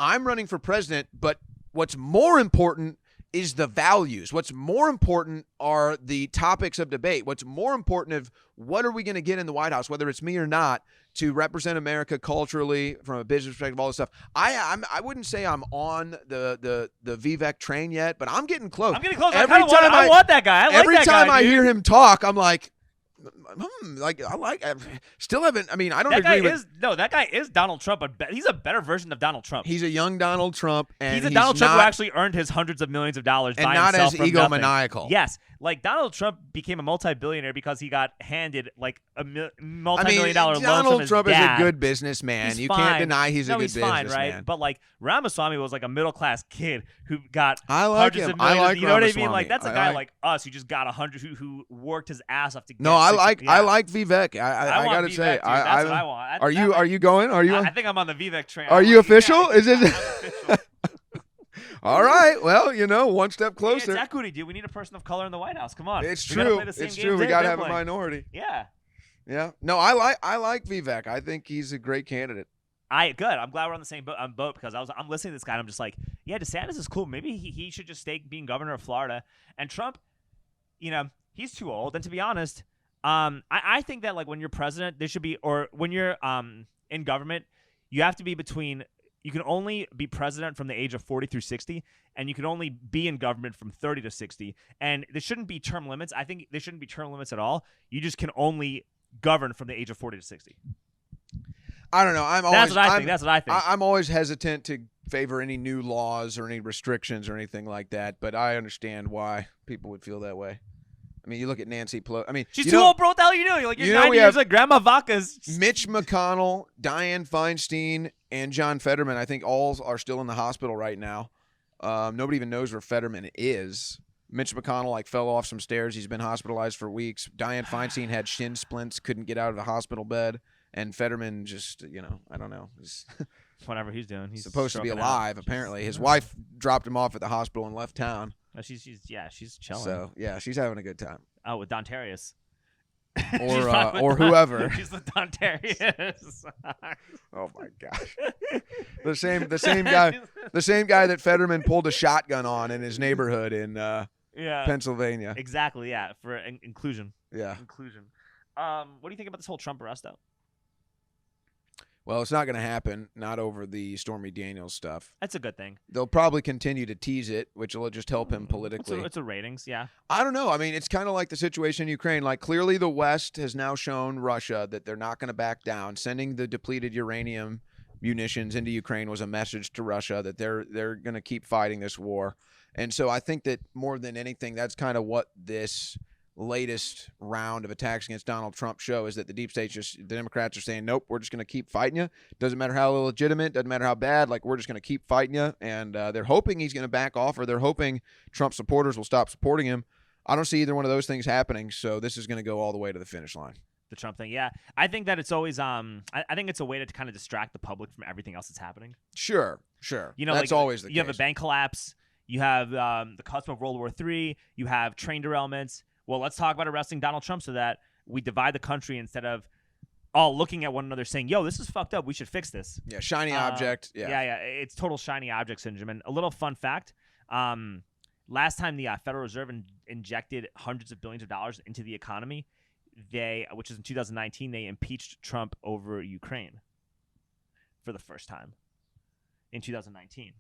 I'm running for president, but what's more important is the values. What's more important are the topics of debate. What's more important is what are we going to get in the White House, whether it's me or not, to represent America culturally, from a business perspective, all this stuff. I wouldn't say I'm on the Vivek train yet, but I'm getting close. I want that guy. I like that guy. Every time I hear him talk, I'm like, I still haven't. I mean, I don't That guy agree with. that guy is Donald Trump, but he's a better version of Donald Trump. He's a young Donald Trump, and he's a Donald Trump who actually earned his hundreds of millions of dollars and by not himself as from nothing. egomaniacal. Yes, like Donald Trump became a multi-billionaire because he got handed like a multi-million-dollar loan from Donald his Trump dad. is a good businessman. He's You fine. can't deny he's a good he's businessman. fine, right? But like Ramaswamy was like a middle-class kid who got I like hundreds him. of millions. I like you know what I mean? Ramaswamy. Like that's a guy like us who just got 100, who worked his ass off to get. No, I like Vivek. I I gotta say, Vivek, dude. That's what I want. Are you going? Are you? I think I'm on the Vivek train. Are you official? Yeah, Is it? I'm official. All right. Well, one step Yeah, closer. it's equity, dude. We need a person of color in the White House. Come on. It's We gotta true. play the same It's games true. We they're gotta have a playing. minority. Yeah. Yeah. No, I like Vivek. I think he's a great candidate. Good. I'm glad we're on the same boat because I'm listening to this guy and I'm just like, yeah, DeSantis is cool. Maybe he should just stay being governor of Florida. And Trump, he's too old. And to be honest, I think that like when you're president, there should be, or when you're in government, you have to be between. You can only be president from the age of 40 through 60, and you can only be in government from 30 to 60. And there shouldn't be term limits. I think there shouldn't be term limits at all. You just can only govern from the age of 40 to 60. I don't know. That's what I think. I'm always hesitant to favor any new laws or any restrictions or anything like that, but I understand why people would feel that way. I mean, you look at Nancy Pelosi. I mean, she's too old, bro. What the hell are you doing? Like you're 90 years like Grandma Vaca's. Mitch McConnell, Dianne Feinstein, and John Fetterman. I think all are still in the hospital right now. Nobody even knows where Fetterman is. Mitch McConnell fell off some stairs. He's been hospitalized for weeks. Dianne Feinstein had shin splints, couldn't get out of the hospital bed, and Fetterman just, I don't know. Whatever he's doing, he's supposed to be alive. Apparently, his wife dropped him off at the hospital and left town. She's chilling. So yeah, she's having a good time. Oh, with Dontarius. Or whoever. She's with Dontarius. Oh my gosh. The same guy that Fetterman pulled a shotgun on in his neighborhood in Pennsylvania. Exactly, yeah, for inclusion. Yeah. Inclusion. What do you think about this whole Trump arrest though? Well, it's not going to happen, not over the Stormy Daniels stuff. That's a good thing. They'll probably continue to tease it, which will just help him politically. It's a ratings, yeah. I don't know. I mean, it's kind of like the situation in Ukraine. Like, clearly the West has now shown Russia that they're not going to back down. Sending the depleted uranium munitions into Ukraine was a message to Russia that they're going to keep fighting this war. And so I think that more than anything, that's kind of what this latest round of attacks against Donald Trump show is, that the deep state, the Democrats are saying, nope, we're just going to keep fighting you. Doesn't matter how illegitimate, doesn't matter how bad, we're just going to keep fighting you. And they're hoping he's going to back off, or they're hoping Trump supporters will stop supporting him. I don't see either one of those things happening, so this is going to go all the way to the finish line. The Trump thing, yeah. I think that it's always I think it's a way to kind of distract the public from everything else that's happening. Sure. That's always the case. You have a bank collapse. You have the cusp of World War III. You have train derailments. Well, let's talk about arresting Donald Trump so that we divide the country instead of all looking at one another saying, yo, this is fucked up. We should fix this. Yeah, shiny object. Yeah. It's total shiny object syndrome. And a little fun fact, last time the Federal Reserve injected hundreds of billions of dollars into the economy, which is in 2019, they impeached Trump over Ukraine for the first time in 2019.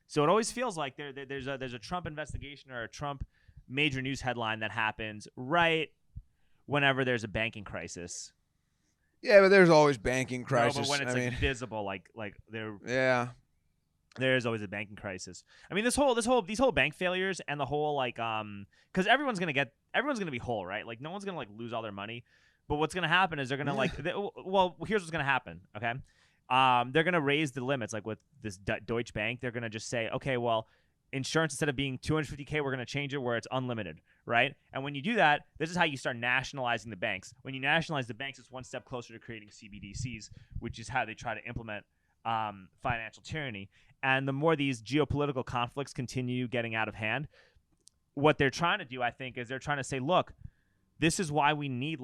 So it always feels like there's a Trump investigation or a Trump major news headline that happens right whenever there's a banking crisis. Yeah, but there's always banking crisis. No, but when it's visible, like there. Yeah. There's always a banking crisis. I mean, these whole bank failures and the whole because everyone's gonna be whole, right? Like no one's gonna lose all their money, but what's gonna happen is they're gonna here's what's gonna happen. Okay, they're gonna raise the limits with this Deutsche Bank. They're gonna just say, okay, well, insurance, instead of being $250K, we're going to change it where it's unlimited, right? And when you do that, this is how you start nationalizing the banks. When you nationalize the banks, it's one step closer to creating CBDCs, which is how they try to implement financial tyranny. And the more these geopolitical conflicts continue getting out of hand, what they're trying to do, I think, is they're trying to say, look, this is why we need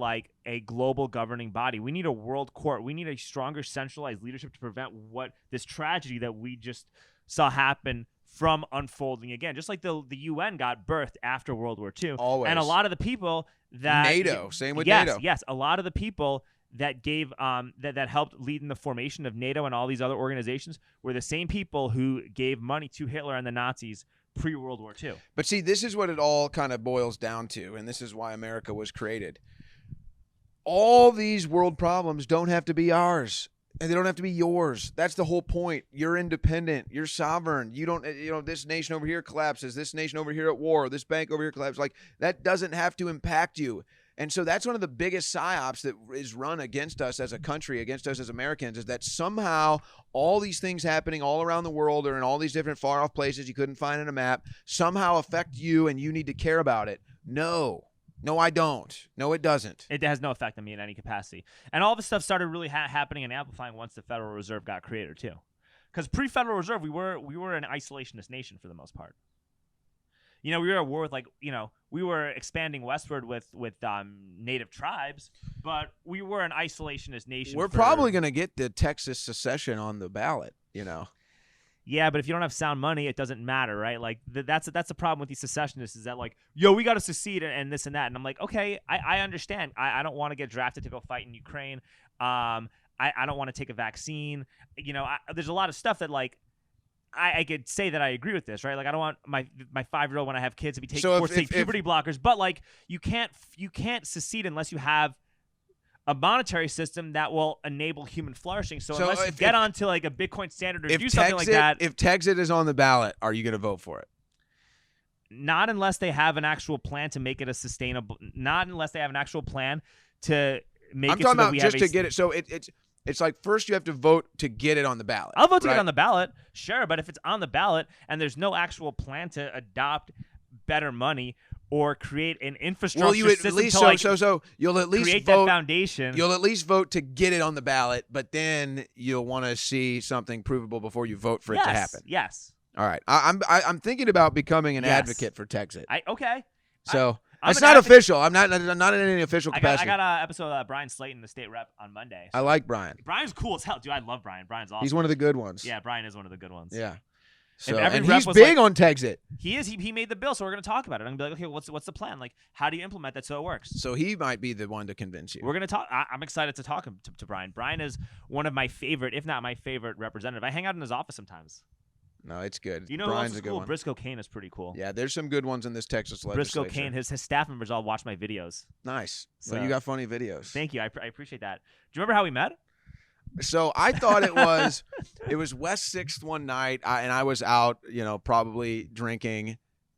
a global governing body. We need a world court. We need a stronger centralized leadership to prevent what this tragedy that we just saw happen from unfolding again. Just like the UN got birthed after World War II. Always. And a lot of the people that NATO, same with NATO. Yes, a lot of the people that gave that helped lead in the formation of NATO and all these other organizations were the same people who gave money to Hitler and the Nazis pre-World War II. But see, this is what it all kind of boils down to, and this is why America was created. all these world problems don't have to be ours. And they don't have to be yours. That's the whole point. You're independent. You're sovereign. You don't, this nation over here collapses. This nation over here at war. This bank over here collapses. Like, that doesn't have to impact you. And so that's one of the biggest psyops that is run against us as a country, against us as Americans, is that somehow all these things happening all around the world or in all these different far-off places you couldn't find in a map somehow affect you and you need to care about it. No, I don't. No, it doesn't. It has no effect on me in any capacity. And all this stuff started really happening and amplifying once the Federal Reserve got created too. Because pre-Federal Reserve, we were an isolationist nation for the most part. We were at war with we were expanding westward with native tribes, but we were an isolationist nation. We're probably going to get the Texas secession on the ballot, Yeah, but if you don't have sound money, it doesn't matter, right? Like that's the problem with these secessionists is that we got to secede and this and that. And I'm like, okay, I understand. I don't want to get drafted to go fight in Ukraine. I don't want to take a vaccine. There's a lot of stuff that I could say that I agree with this, right? Like I don't want my 5-year-old when I have kids to be forced to take puberty blockers. But you can't secede unless you have a monetary system that will enable human flourishing. So unless you get onto a Bitcoin standard or do something like that. If Texit is on the ballot, are you going to vote for it? Not unless they have an actual plan to make it a sustainable. Not unless they have an actual plan to make I'm it. talking so about that just to get it. So it's like first you have to vote to get it on the ballot. I'll vote to get it on the ballot, sure. But if it's on the ballot and there's no actual plan to adopt better money or create an infrastructure system so you'll at least create vote, that foundation. You'll at least vote to get it on the ballot, but then you'll want to see something provable before you vote for it to happen. Yes. All right. I'm thinking about becoming an advocate for Texit. Okay. So it's not official. I'm not in any official capacity. I got an episode of Brian Slayton, the state rep, on Monday. I like Brian. Brian's cool as hell, dude. I love Brian. Brian's awesome. He's one of the good ones. Yeah, Brian is one of the good ones. Yeah. So, and he's big on Texit. He is. He made the bill, so we're going to talk about it. I'm going to be like, okay, what's the plan? How do you implement that so it works? So he might be the one to convince you. We're going to talk. I'm excited to talk to Brian. Brian is one of my favorite, if not my favorite, representative. I hang out in his office sometimes. No, it's good. Brian's a good one. Briscoe Kane is pretty cool. Yeah, there's some good ones in this Texas legislature. Briscoe Kane, his staff members all watch my videos. Nice. So you got funny videos. Thank you. I appreciate that. Do you remember how we met? So I thought it was West 6th one night, and I was out, probably drinking,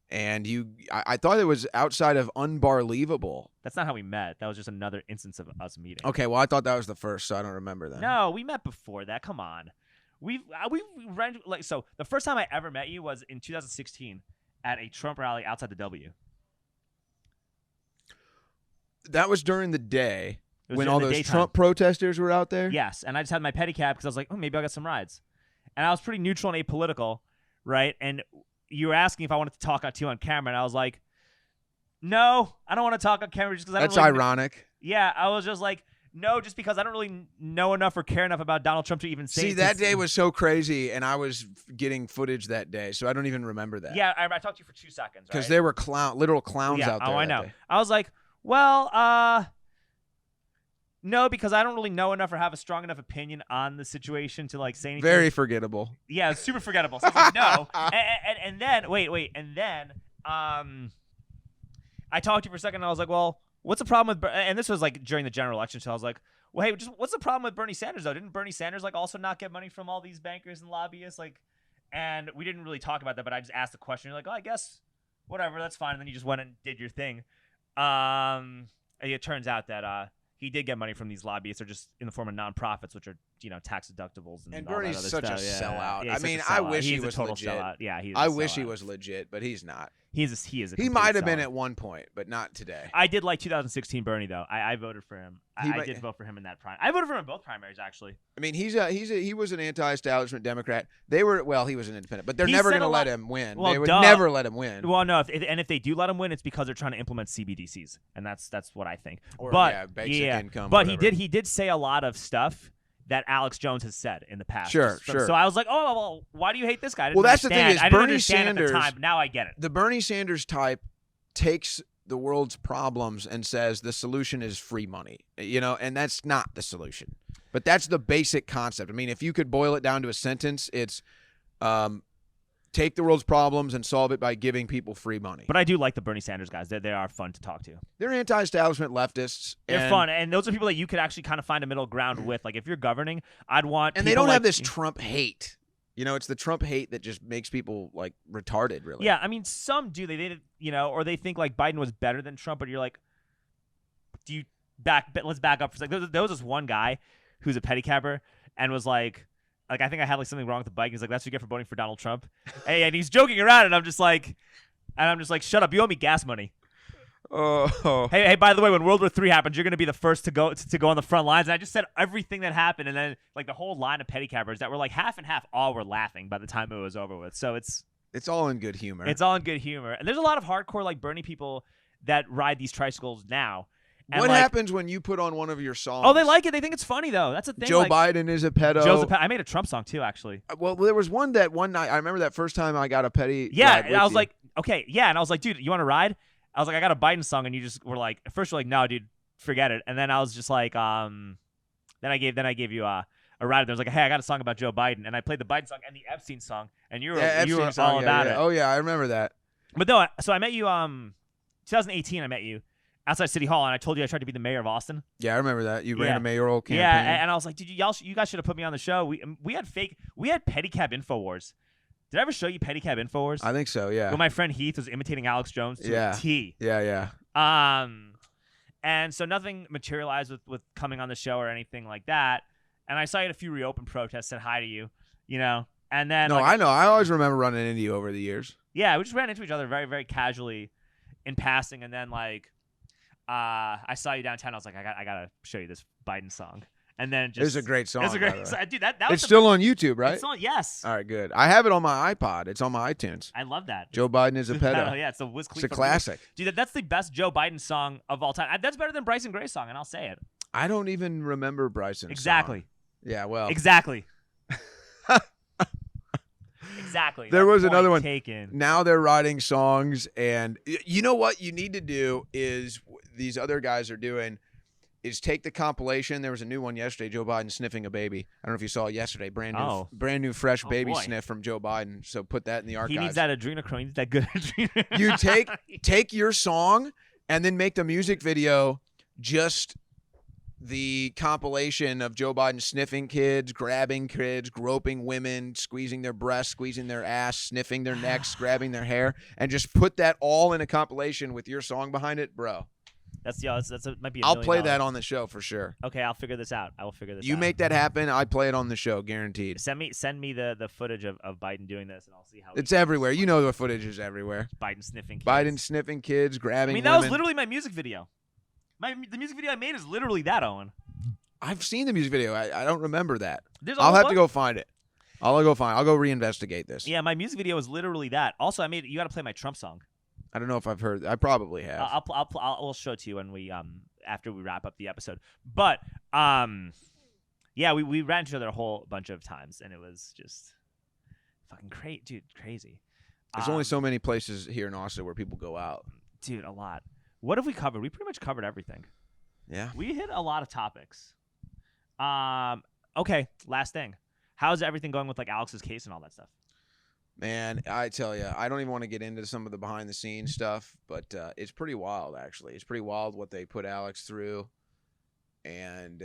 and I thought it was outside of Unbarleavable. That's not how we met. That was just another instance of us meeting. Okay, well, I thought that was the first, so I don't remember that. No, we met before that. Come on. We so the first time I ever met you was in 2016 at a Trump rally outside the W. That was during the day. When all those daytime. Trump protesters were out there? Yes, and I just had my pedicab because I was like, oh, maybe I'll get some rides. And I was pretty neutral and apolitical, right? And you were asking if I wanted to talk to you on camera, and I was like, no, I don't want to talk on camera just because I don't That's ironic. Yeah, I was just like, no, just because I don't really know enough or care enough about Donald Trump to even say. See, that day was so crazy, and I was getting footage that day, so I don't even remember that. Yeah, I talked to you for 2 seconds, because there were literal clowns out there. Oh, I know. I was like, well, no, because I don't really know enough or have a strong enough opinion on the situation to say anything. Very forgettable. Yeah, super forgettable. So I was like, no. And then wait, and then I talked to you for a second, and I was like, well, what's the problem with? And this was during the general election, so I was like, well, hey, just what's the problem with Bernie Sanders though? Didn't Bernie Sanders also not get money from all these bankers and lobbyists? And we didn't really talk about that, but I just asked the question. You're like, oh, I guess whatever, that's fine. And then you just went and did your thing. It turns out that he did get money from these lobbyists, or just in the form of nonprofits, which are tax deductibles and all Bernie's that other such stuff. a sellout. Yeah, I mean, I wish he was total legit. Sellout. Yeah, I wish he was legit, but he's not. He is a he might have been at one point, but not today. I did like 2016 Bernie though. I voted for him. I did vote for him in that primary. I voted for him in both primaries actually. I mean, he was an anti-establishment Democrat. He was an independent, but they're never going to let him win. Well, they would never let him win. Well, no, if they do let him win, it's because they're trying to implement CBDCs, and that's what I think. Or, basic income. But he did say a lot of stuff that Alex Jones has said in the past. Sure. So I was like, oh, well, why do you hate this guy? That's the thing is, I didn't Bernie understand Sanders, at the time. Now I get it. The Bernie Sanders type takes the world's problems and says the solution is free money, and that's not the solution. But that's the basic concept. I mean, if you could boil it down to a sentence, it's take the world's problems and solve it by giving people free money. But I do like the Bernie Sanders guys. They are fun to talk to. They're anti-establishment leftists. They're fun, and those are people that you could actually kind of find a middle ground with. Like if you're governing, I'd want. And they don't have this Trump hate. It's the Trump hate that just makes people like retarded, really. Yeah, I mean, some do. They or they think like Biden was better than Trump, but you're like, let's back up for a second. There was this one guy who's a pedicabber and was like I think I had like something wrong with the bike. He's like, that's what you get for voting for Donald Trump. Hey, and he's joking around, and I'm just like, shut up. You owe me gas money. Oh. Hey, by the way, when World War III happens, you're going to be the first to go on the front lines. And I just said everything that happened, and then like the whole line of pedicabbers that were like half and half, all were laughing by the time it was over with. So it's all in good humor. It's all in good humor. And there's a lot of hardcore like Bernie people that ride these tricycles now. And what happens when you put on one of your songs? Oh, they like it. They think it's funny, though. That's the thing. Joe Biden is a pedo. I made a Trump song, too, actually. Well, there was one night. I remember that first time I got a petty. Yeah, and I was like, okay, yeah. And I was like, dude, you want to ride? I was like, I got a Biden song. And you just were like, at first you're like, no, dude, forget it. And then I was just like, then I gave you a ride. There was like, hey, I got a song about Joe Biden. And I played the Biden song and the Epstein song. And you were all about it. Oh, yeah, I remember that. But no, so I met you, 2018, I met you. Outside City Hall, and I told you I tried to be the mayor of Austin. Yeah, I remember that. You ran a mayoral campaign. Yeah, and I was like, dude, you guys should have put me on the show. We had Pedicab InfoWars. Did I ever show you Pedicab InfoWars? I think so, yeah. When my friend Heath was imitating Alex Jones to a T. Yeah. And so nothing materialized with coming on the show or anything like that. And I saw you at a few reopen protests, said hi to you, And then I know. I always remember running into you over the years. Yeah, we just ran into each other very, very casually in passing, and then I saw you downtown. I was like, I gotta show you this Biden song, and then just it's a great song. It's a great song, dude. That it's still on YouTube, right? It's on, yes. All right, good. I have it on my iPod. It's on my iTunes. I love that. Joe Biden is a pedo. Yeah, it's a classic, dude. That's the best Joe Biden song of all time. That's better than Bryson Gray's song, and I'll say it. I don't even remember Bryson's exactly. Song. Yeah, well, exactly. Exactly. There was another one. Taken. Now they're writing songs, and you know what you need to do is these other guys are doing is take the compilation. There was a new one yesterday, Joe Biden sniffing a baby. I don't know if you saw it yesterday. Brand new fresh baby sniff from Joe Biden. So put that in the archives. He needs that adrenochrome. He needs that good adrenochrome. You take your song and then make the music video just the compilation of Joe Biden sniffing kids, grabbing kids, groping women, squeezing their breasts, squeezing their ass, sniffing their necks, grabbing their hair, and just put that all in a compilation with your song behind it, bro. Might be. I'll play that on the show for sure. Okay, I'll figure this out. I will figure this out. You make that happen, I play it on the show, guaranteed. Send me the footage of Biden doing this, and I'll see how. It's everywhere. You know the footage is everywhere. Biden sniffing kids. Biden sniffing kids, grabbing. I mean, that was literally my music video. The music video I made is literally that, Owen. I've seen the music video. I don't remember that. I'll have to go find it. I'll go reinvestigate this. Yeah, my music video is literally that. Also, you got to play my Trump song. I don't know if I've heard. I probably have. I'll show it to you when we after we wrap up the episode. But yeah, we ran into each other a whole bunch of times, and it was just fucking crazy. There's only so many places here in Austin where people go out. Dude, a lot. What have we covered? We pretty much covered everything. Yeah. We hit a lot of topics. Okay, last thing. How's everything going with like Alex's case and all that stuff? Man, I tell you, I don't even want to get into some of the behind-the-scenes stuff, but it's pretty wild, actually. It's pretty wild what they put Alex through. And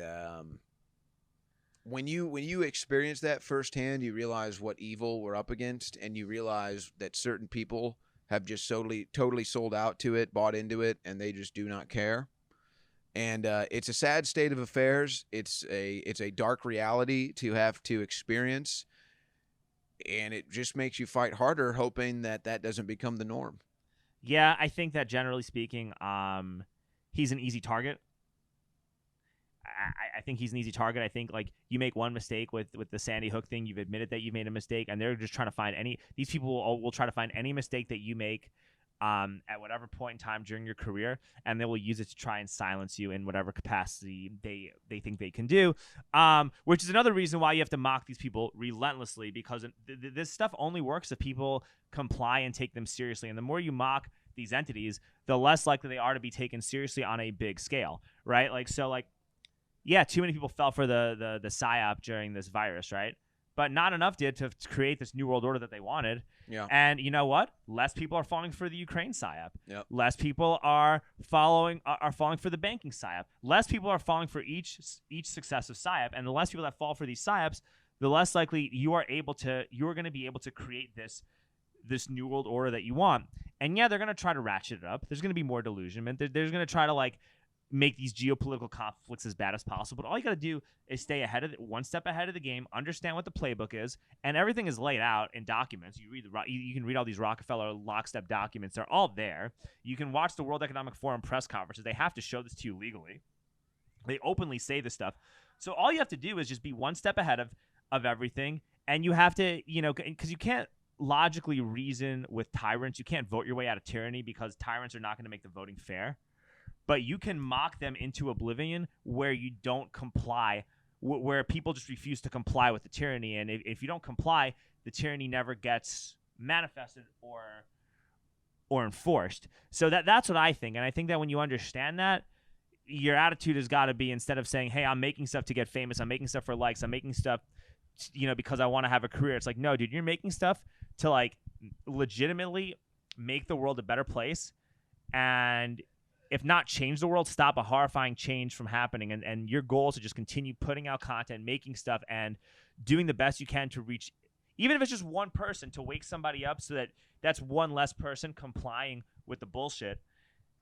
when you experience that firsthand, you realize what evil we're up against, and you realize that certain people have just totally sold out to it, bought into it, and they just do not care. And it's a sad state of affairs. It's a dark reality to have to experience, and it just makes you fight harder, hoping that doesn't become the norm. Yeah, I think that generally speaking, he's an easy target. I think he's an easy target. I think like you make one mistake with the Sandy Hook thing, you've admitted that you've made a mistake, and they're just trying to find these people will try to find any mistake that you make at whatever point in time during your career, and they will use it to try and silence you in whatever capacity they think they can do, which is another reason why you have to mock these people relentlessly, because this stuff only works if people comply and take them seriously. And the more you mock these entities, the less likely they are to be taken seriously on a big scale, right? Like, so like, yeah, too many people fell for the PSYOP during this virus, right? but not enough did to create this new world order that they wanted. Yeah. And you know what? Less people are falling for the Ukraine psyop. Yep. Less people are falling for the banking psyop. Less people are falling for each successive psyop, and the less people that fall for these psyops, the less likely you're going to be able to create this new world order that you want. And yeah, they're going to try to ratchet it up. There's going to be more delusionment. They're going to try to like make these geopolitical conflicts as bad as possible. But all you got to do is stay one step ahead of the game, understand what the playbook is, and everything is laid out in documents. You can read all these Rockefeller lockstep documents. They're all there. You can watch the World Economic Forum press conferences. They have to show this to you legally. They openly say this stuff. So all you have to do is just be one step ahead of everything, and you have to, because you can't logically reason with tyrants. You can't vote your way out of tyranny because tyrants are not going to make the voting fair. But you can mock them into oblivion where you don't comply, where people just refuse to comply with the tyranny. And if you don't comply, the tyranny never gets manifested or enforced. So that's what I think. And I think that when you understand that, your attitude has got to be, instead of saying, hey, I'm making stuff to get famous, I'm making stuff for likes, I'm making stuff because I want to have a career. It's like, no, dude, you're making stuff to like legitimately make the world a better place. And if not change the world, stop a horrifying change from happening. And your goal is to just continue putting out content, making stuff, and doing the best you can to reach, even if it's just one person, to wake somebody up so that that's one less person complying with the bullshit.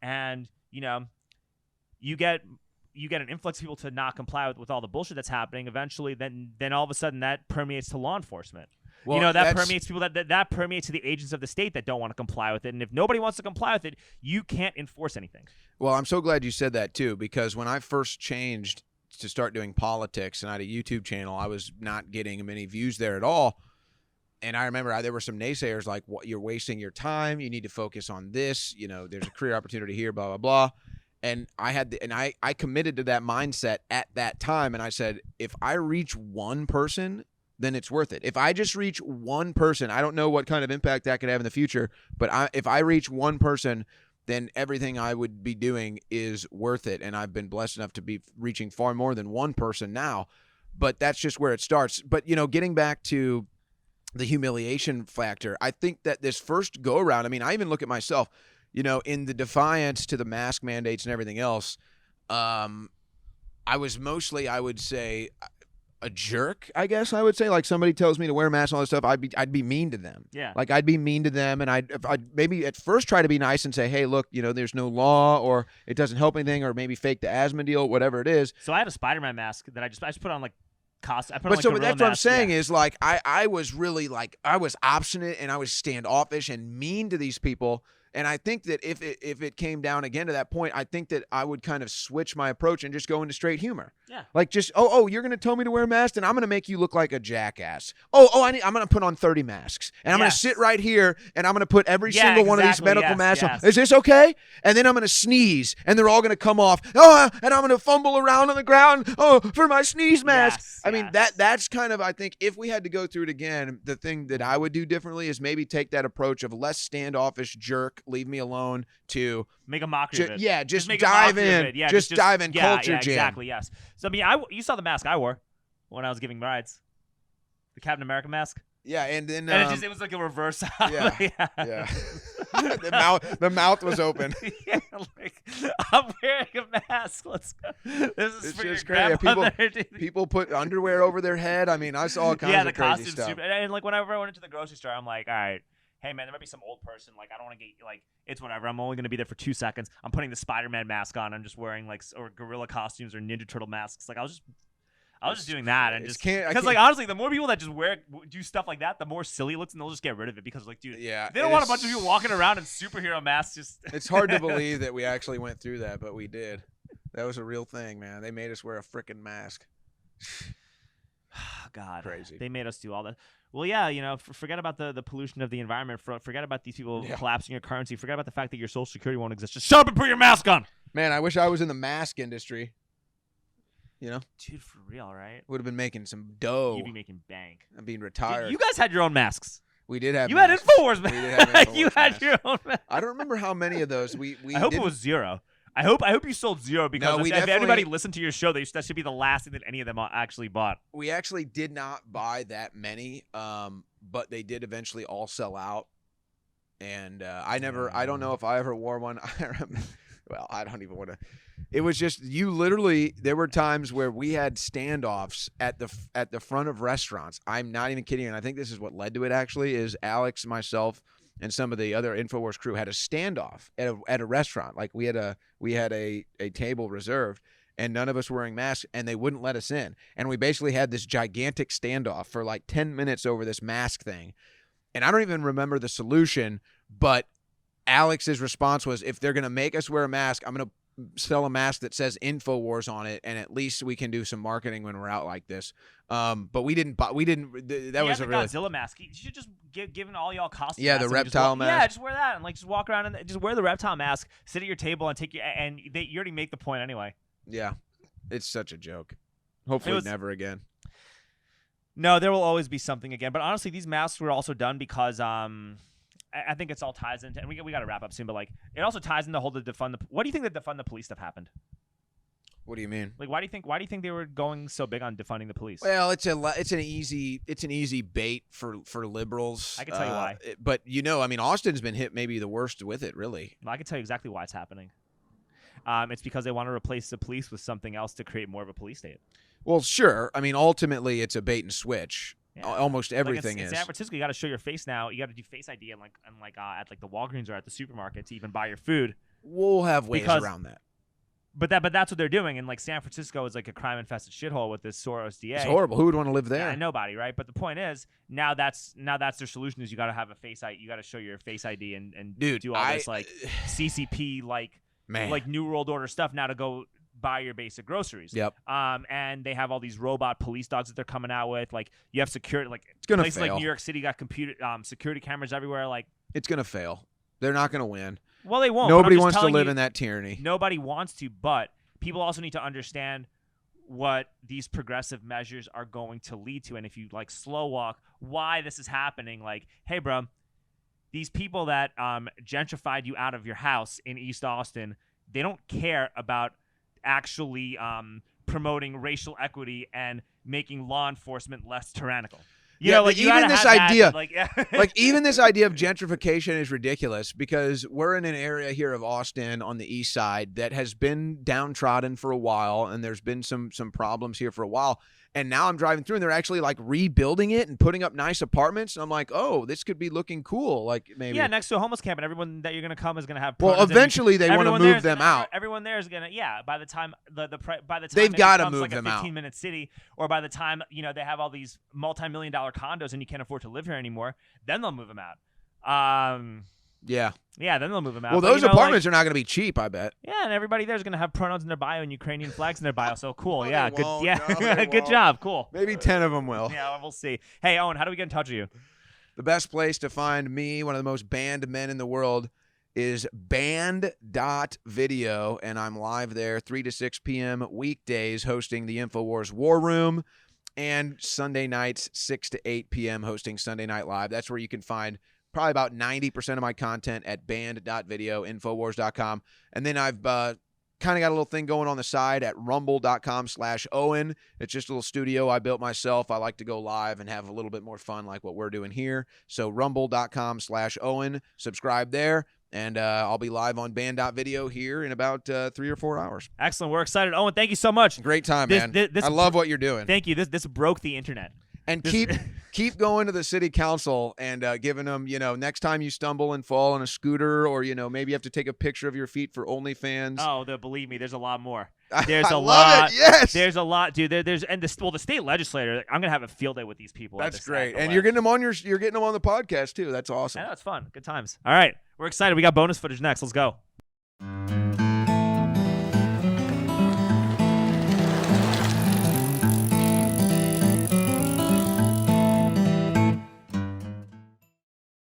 And, you get an influx of people to not comply with all the bullshit that's happening. Eventually, then all of a sudden that permeates to law enforcement. Well, that permeates people that permeates to the agents of the state that don't want to comply with it. And if nobody wants to comply with it, you can't enforce anything. Well, I'm so glad you said that too, because when I first changed to start doing politics and I had a YouTube channel, I was not getting many views there at all. And I remember there were some naysayers like, "What, you're wasting your time. You need to focus on this. There's a career opportunity here, blah, blah, blah." And I committed to that mindset at that time. And I said, if I reach one person, then it's worth it. If I just reach one person, I don't know what kind of impact that could have in the future, but if I reach one person, then everything I would be doing is worth it. And I've been blessed enough to be reaching far more than one person now. But that's just where it starts. But, getting back to the humiliation factor, I think that this first go around, I even look at myself, in the defiance to the mask mandates and everything else, I was mostly, I would say, a jerk, I guess I would say. Like, somebody tells me to wear a mask and all this stuff, I'd be mean to them. Yeah. Like, I'd be mean to them, and I'd maybe at first try to be nice and say, hey, look, there's no law, or it doesn't help anything, or maybe fake the asthma deal, whatever it is. So I had a Spider-Man mask that I just put on like cost. But that's what I'm saying is, like, I was really, like, I was obstinate and I was standoffish and mean to these people. And I think that if it came down again to that point, I think that I would kind of switch my approach and just go into straight humor. Yeah. Like, just, you're going to tell me to wear a mask, and I'm going to make you look like a jackass. I'm going to put on 30 masks. And I'm going to sit right here, and I'm going to put every single one of these medical masks on. Is this okay? And then I'm going to sneeze, and they're all going to come off. And I'm going to fumble around on the ground, for my sneeze mask. That's kind of, I think, if we had to go through it again, the thing that I would do differently is maybe take that approach of less standoffish jerk, leave me alone, to make a mockery of it. Yeah, just dive in. Yeah, just dive in, culture jam. Exactly, yes. So, you saw the mask I wore when I was giving rides. The Captain America mask. Yeah, and then it was like a reverse. Yeah. the mouth was open. Yeah, like, I'm wearing a mask. Let's go. This is for just your crazy. People put underwear over their head. I saw all kinds of crazy stuff. Super, and like whenever I went into the grocery store, I'm like, all right, hey man, there might be some old person. Like, I don't want to get, like, it's whatever. I'm only going to be there for 2 seconds. I'm putting the Spider-Man mask on. I'm just wearing or gorilla costumes or Ninja Turtle masks. Like, I was just doing that, and just because, like, honestly, the more people that just do stuff like that, the more silly it looks, and they'll just get rid of it because, like, dude, they don't want a bunch of people walking around in superhero masks. Just it's hard to believe that we actually went through that, but we did. That was a real thing, man. They made us wear a frickin' mask. God, crazy. They made us do all that. Well, yeah, forget about the pollution of the environment. Forget about these people collapsing your currency. Forget about the fact that your Social Security won't exist. Just shut up and put your mask on. Man, I wish I was in the mask industry. Dude, for real, right? Would have been making some dough. You'd be making bank. I'm being retired. Dude, you guys had your own masks. We did have. You masks. had InfoWars, man. We did have InfoWars You had your own mask. I don't remember how many of those we. I hope it was 0. I hope you sold zero because No, if anybody listened to your show, that should be the last thing that any of them actually bought. We actually did not buy that many, but they did eventually all sell out. And I don't know if I ever wore one. Well, I don't even want to. It was just there were times where we had standoffs at the front of restaurants. I'm not even kidding. And I think this is what led to it actually is Alex, myself, and some of the other InfoWars crew had a standoff at a restaurant. Like we had a table reserved and none of us were wearing masks and they wouldn't let us in. And we basically had this gigantic standoff for like 10 minutes over this mask thing. And I don't even remember the solution, but Alex's response was, if they're going to make us wear a mask, I'm going to sell a mask that says InfoWars on it, and at least we can do some marketing when we're out like this. But we didn't. That was a really Godzilla mask. You should just given all y'all costumes. Yeah, the reptile mask. Yeah, just wear that and like just walk around and just wear the reptile mask. Sit at your table and you already make the point anyway. Yeah, it's such a joke. Hopefully, never again. No, there will always be something again. But honestly, these masks were also done because I think it's all ties into, and we got to wrap up soon. But like, it also ties into the whole defund the. What do you think the defund the police stuff happened? What do you mean? Like, why do you think they were going so big on defunding the police? Well, it's an easy bait for liberals. I can tell you why. But I mean, Austin's been hit maybe the worst with it, really. Well, I can tell you exactly why it's happening. It's because they want to replace the police with something else to create more of a police state. Well, sure. I mean, ultimately, it's a bait and switch. Yeah. Almost everything in is. In San Francisco, you got to show your face now. You got to do Face ID and at the Walgreens or at the supermarket to even buy your food. We'll have ways around that. But that's what they're doing. And like San Francisco is like a crime-infested shithole with this Soros DA. It's horrible. Who would want to live there? Yeah, nobody, right? But the point is, now that's their solution is you got to have a face ID. You got to show your Face ID and do all this like CCP like New World Order stuff now to go buy your basic groceries. Yep. And they have all these robot police dogs that they're coming out with. Like you have security. Like it's gonna places fail. like New York City got security cameras everywhere. Like it's gonna fail. They're not gonna win. Well, they won't. Nobody wants to live in that tyranny. Nobody wants to, but people also need to understand what these progressive measures are going to lead to. And if you like slow walk why this is happening, like, hey, bro, these people that gentrified you out of your house in East Austin, they don't care about actually promoting racial equity and making law enforcement less tyrannical. Even this idea, even this idea of gentrification is ridiculous because we're in an area here of Austin on the east side that has been downtrodden for a while, and there's been some problems here for a while. And now I'm driving through, and they're actually like rebuilding it and putting up nice apartments. And I'm like, oh, this could be looking cool. Like maybe next to a homeless camp, and everyone that you're gonna come is gonna have. Well, eventually they want to move them out. Everyone there is gonna by the time by the time they've got to move like them a 15-minute city, or by the time they have all these multi-million-dollar condos and you can't afford to live here anymore, then they'll move them out. Yeah, then they'll move them out. Well, those apartments are not going to be cheap, I bet. Yeah, and everybody there's going to have pronouns in their bio and Ukrainian flags in their bio. So cool. No, yeah, good. No, good job. Cool. Maybe 10 of them will. Yeah, we'll see. Hey, Owen, how do we get in touch with you? The best place to find me, one of the most banned men in the world, is banned.video, and I'm live there 3 to 6 p.m. weekdays hosting the InfoWars War Room, and Sunday nights 6 to 8 p.m. hosting Sunday Night Live. That's where you can find probably about 90% of my content at banned.video, infowars.com. And then I've kind of got a little thing going on the side at rumble.com/Owen. It's just a little studio I built myself. I like to go live and have a little bit more fun like what we're doing here. So rumble.com/Owen. Subscribe there. And I'll be live on banned.video here in about 3 or 4 hours. Excellent. We're excited. Owen, thank you so much. Great time, man. I love what you're doing. Thank you. This broke the internet. And keep going to the city council and giving them, next time you stumble and fall on a scooter or, maybe you have to take a picture of your feet for OnlyFans. Oh, believe me, there's a lot more. There's I a love lot. It, yes. There's a lot, dude. The state legislator, I'm going to have a field day with these people. That's great. And you're getting them on you're getting them on the podcast too. That's awesome. I know, it's fun. Good times. All right. We're excited. We got bonus footage next. Let's go.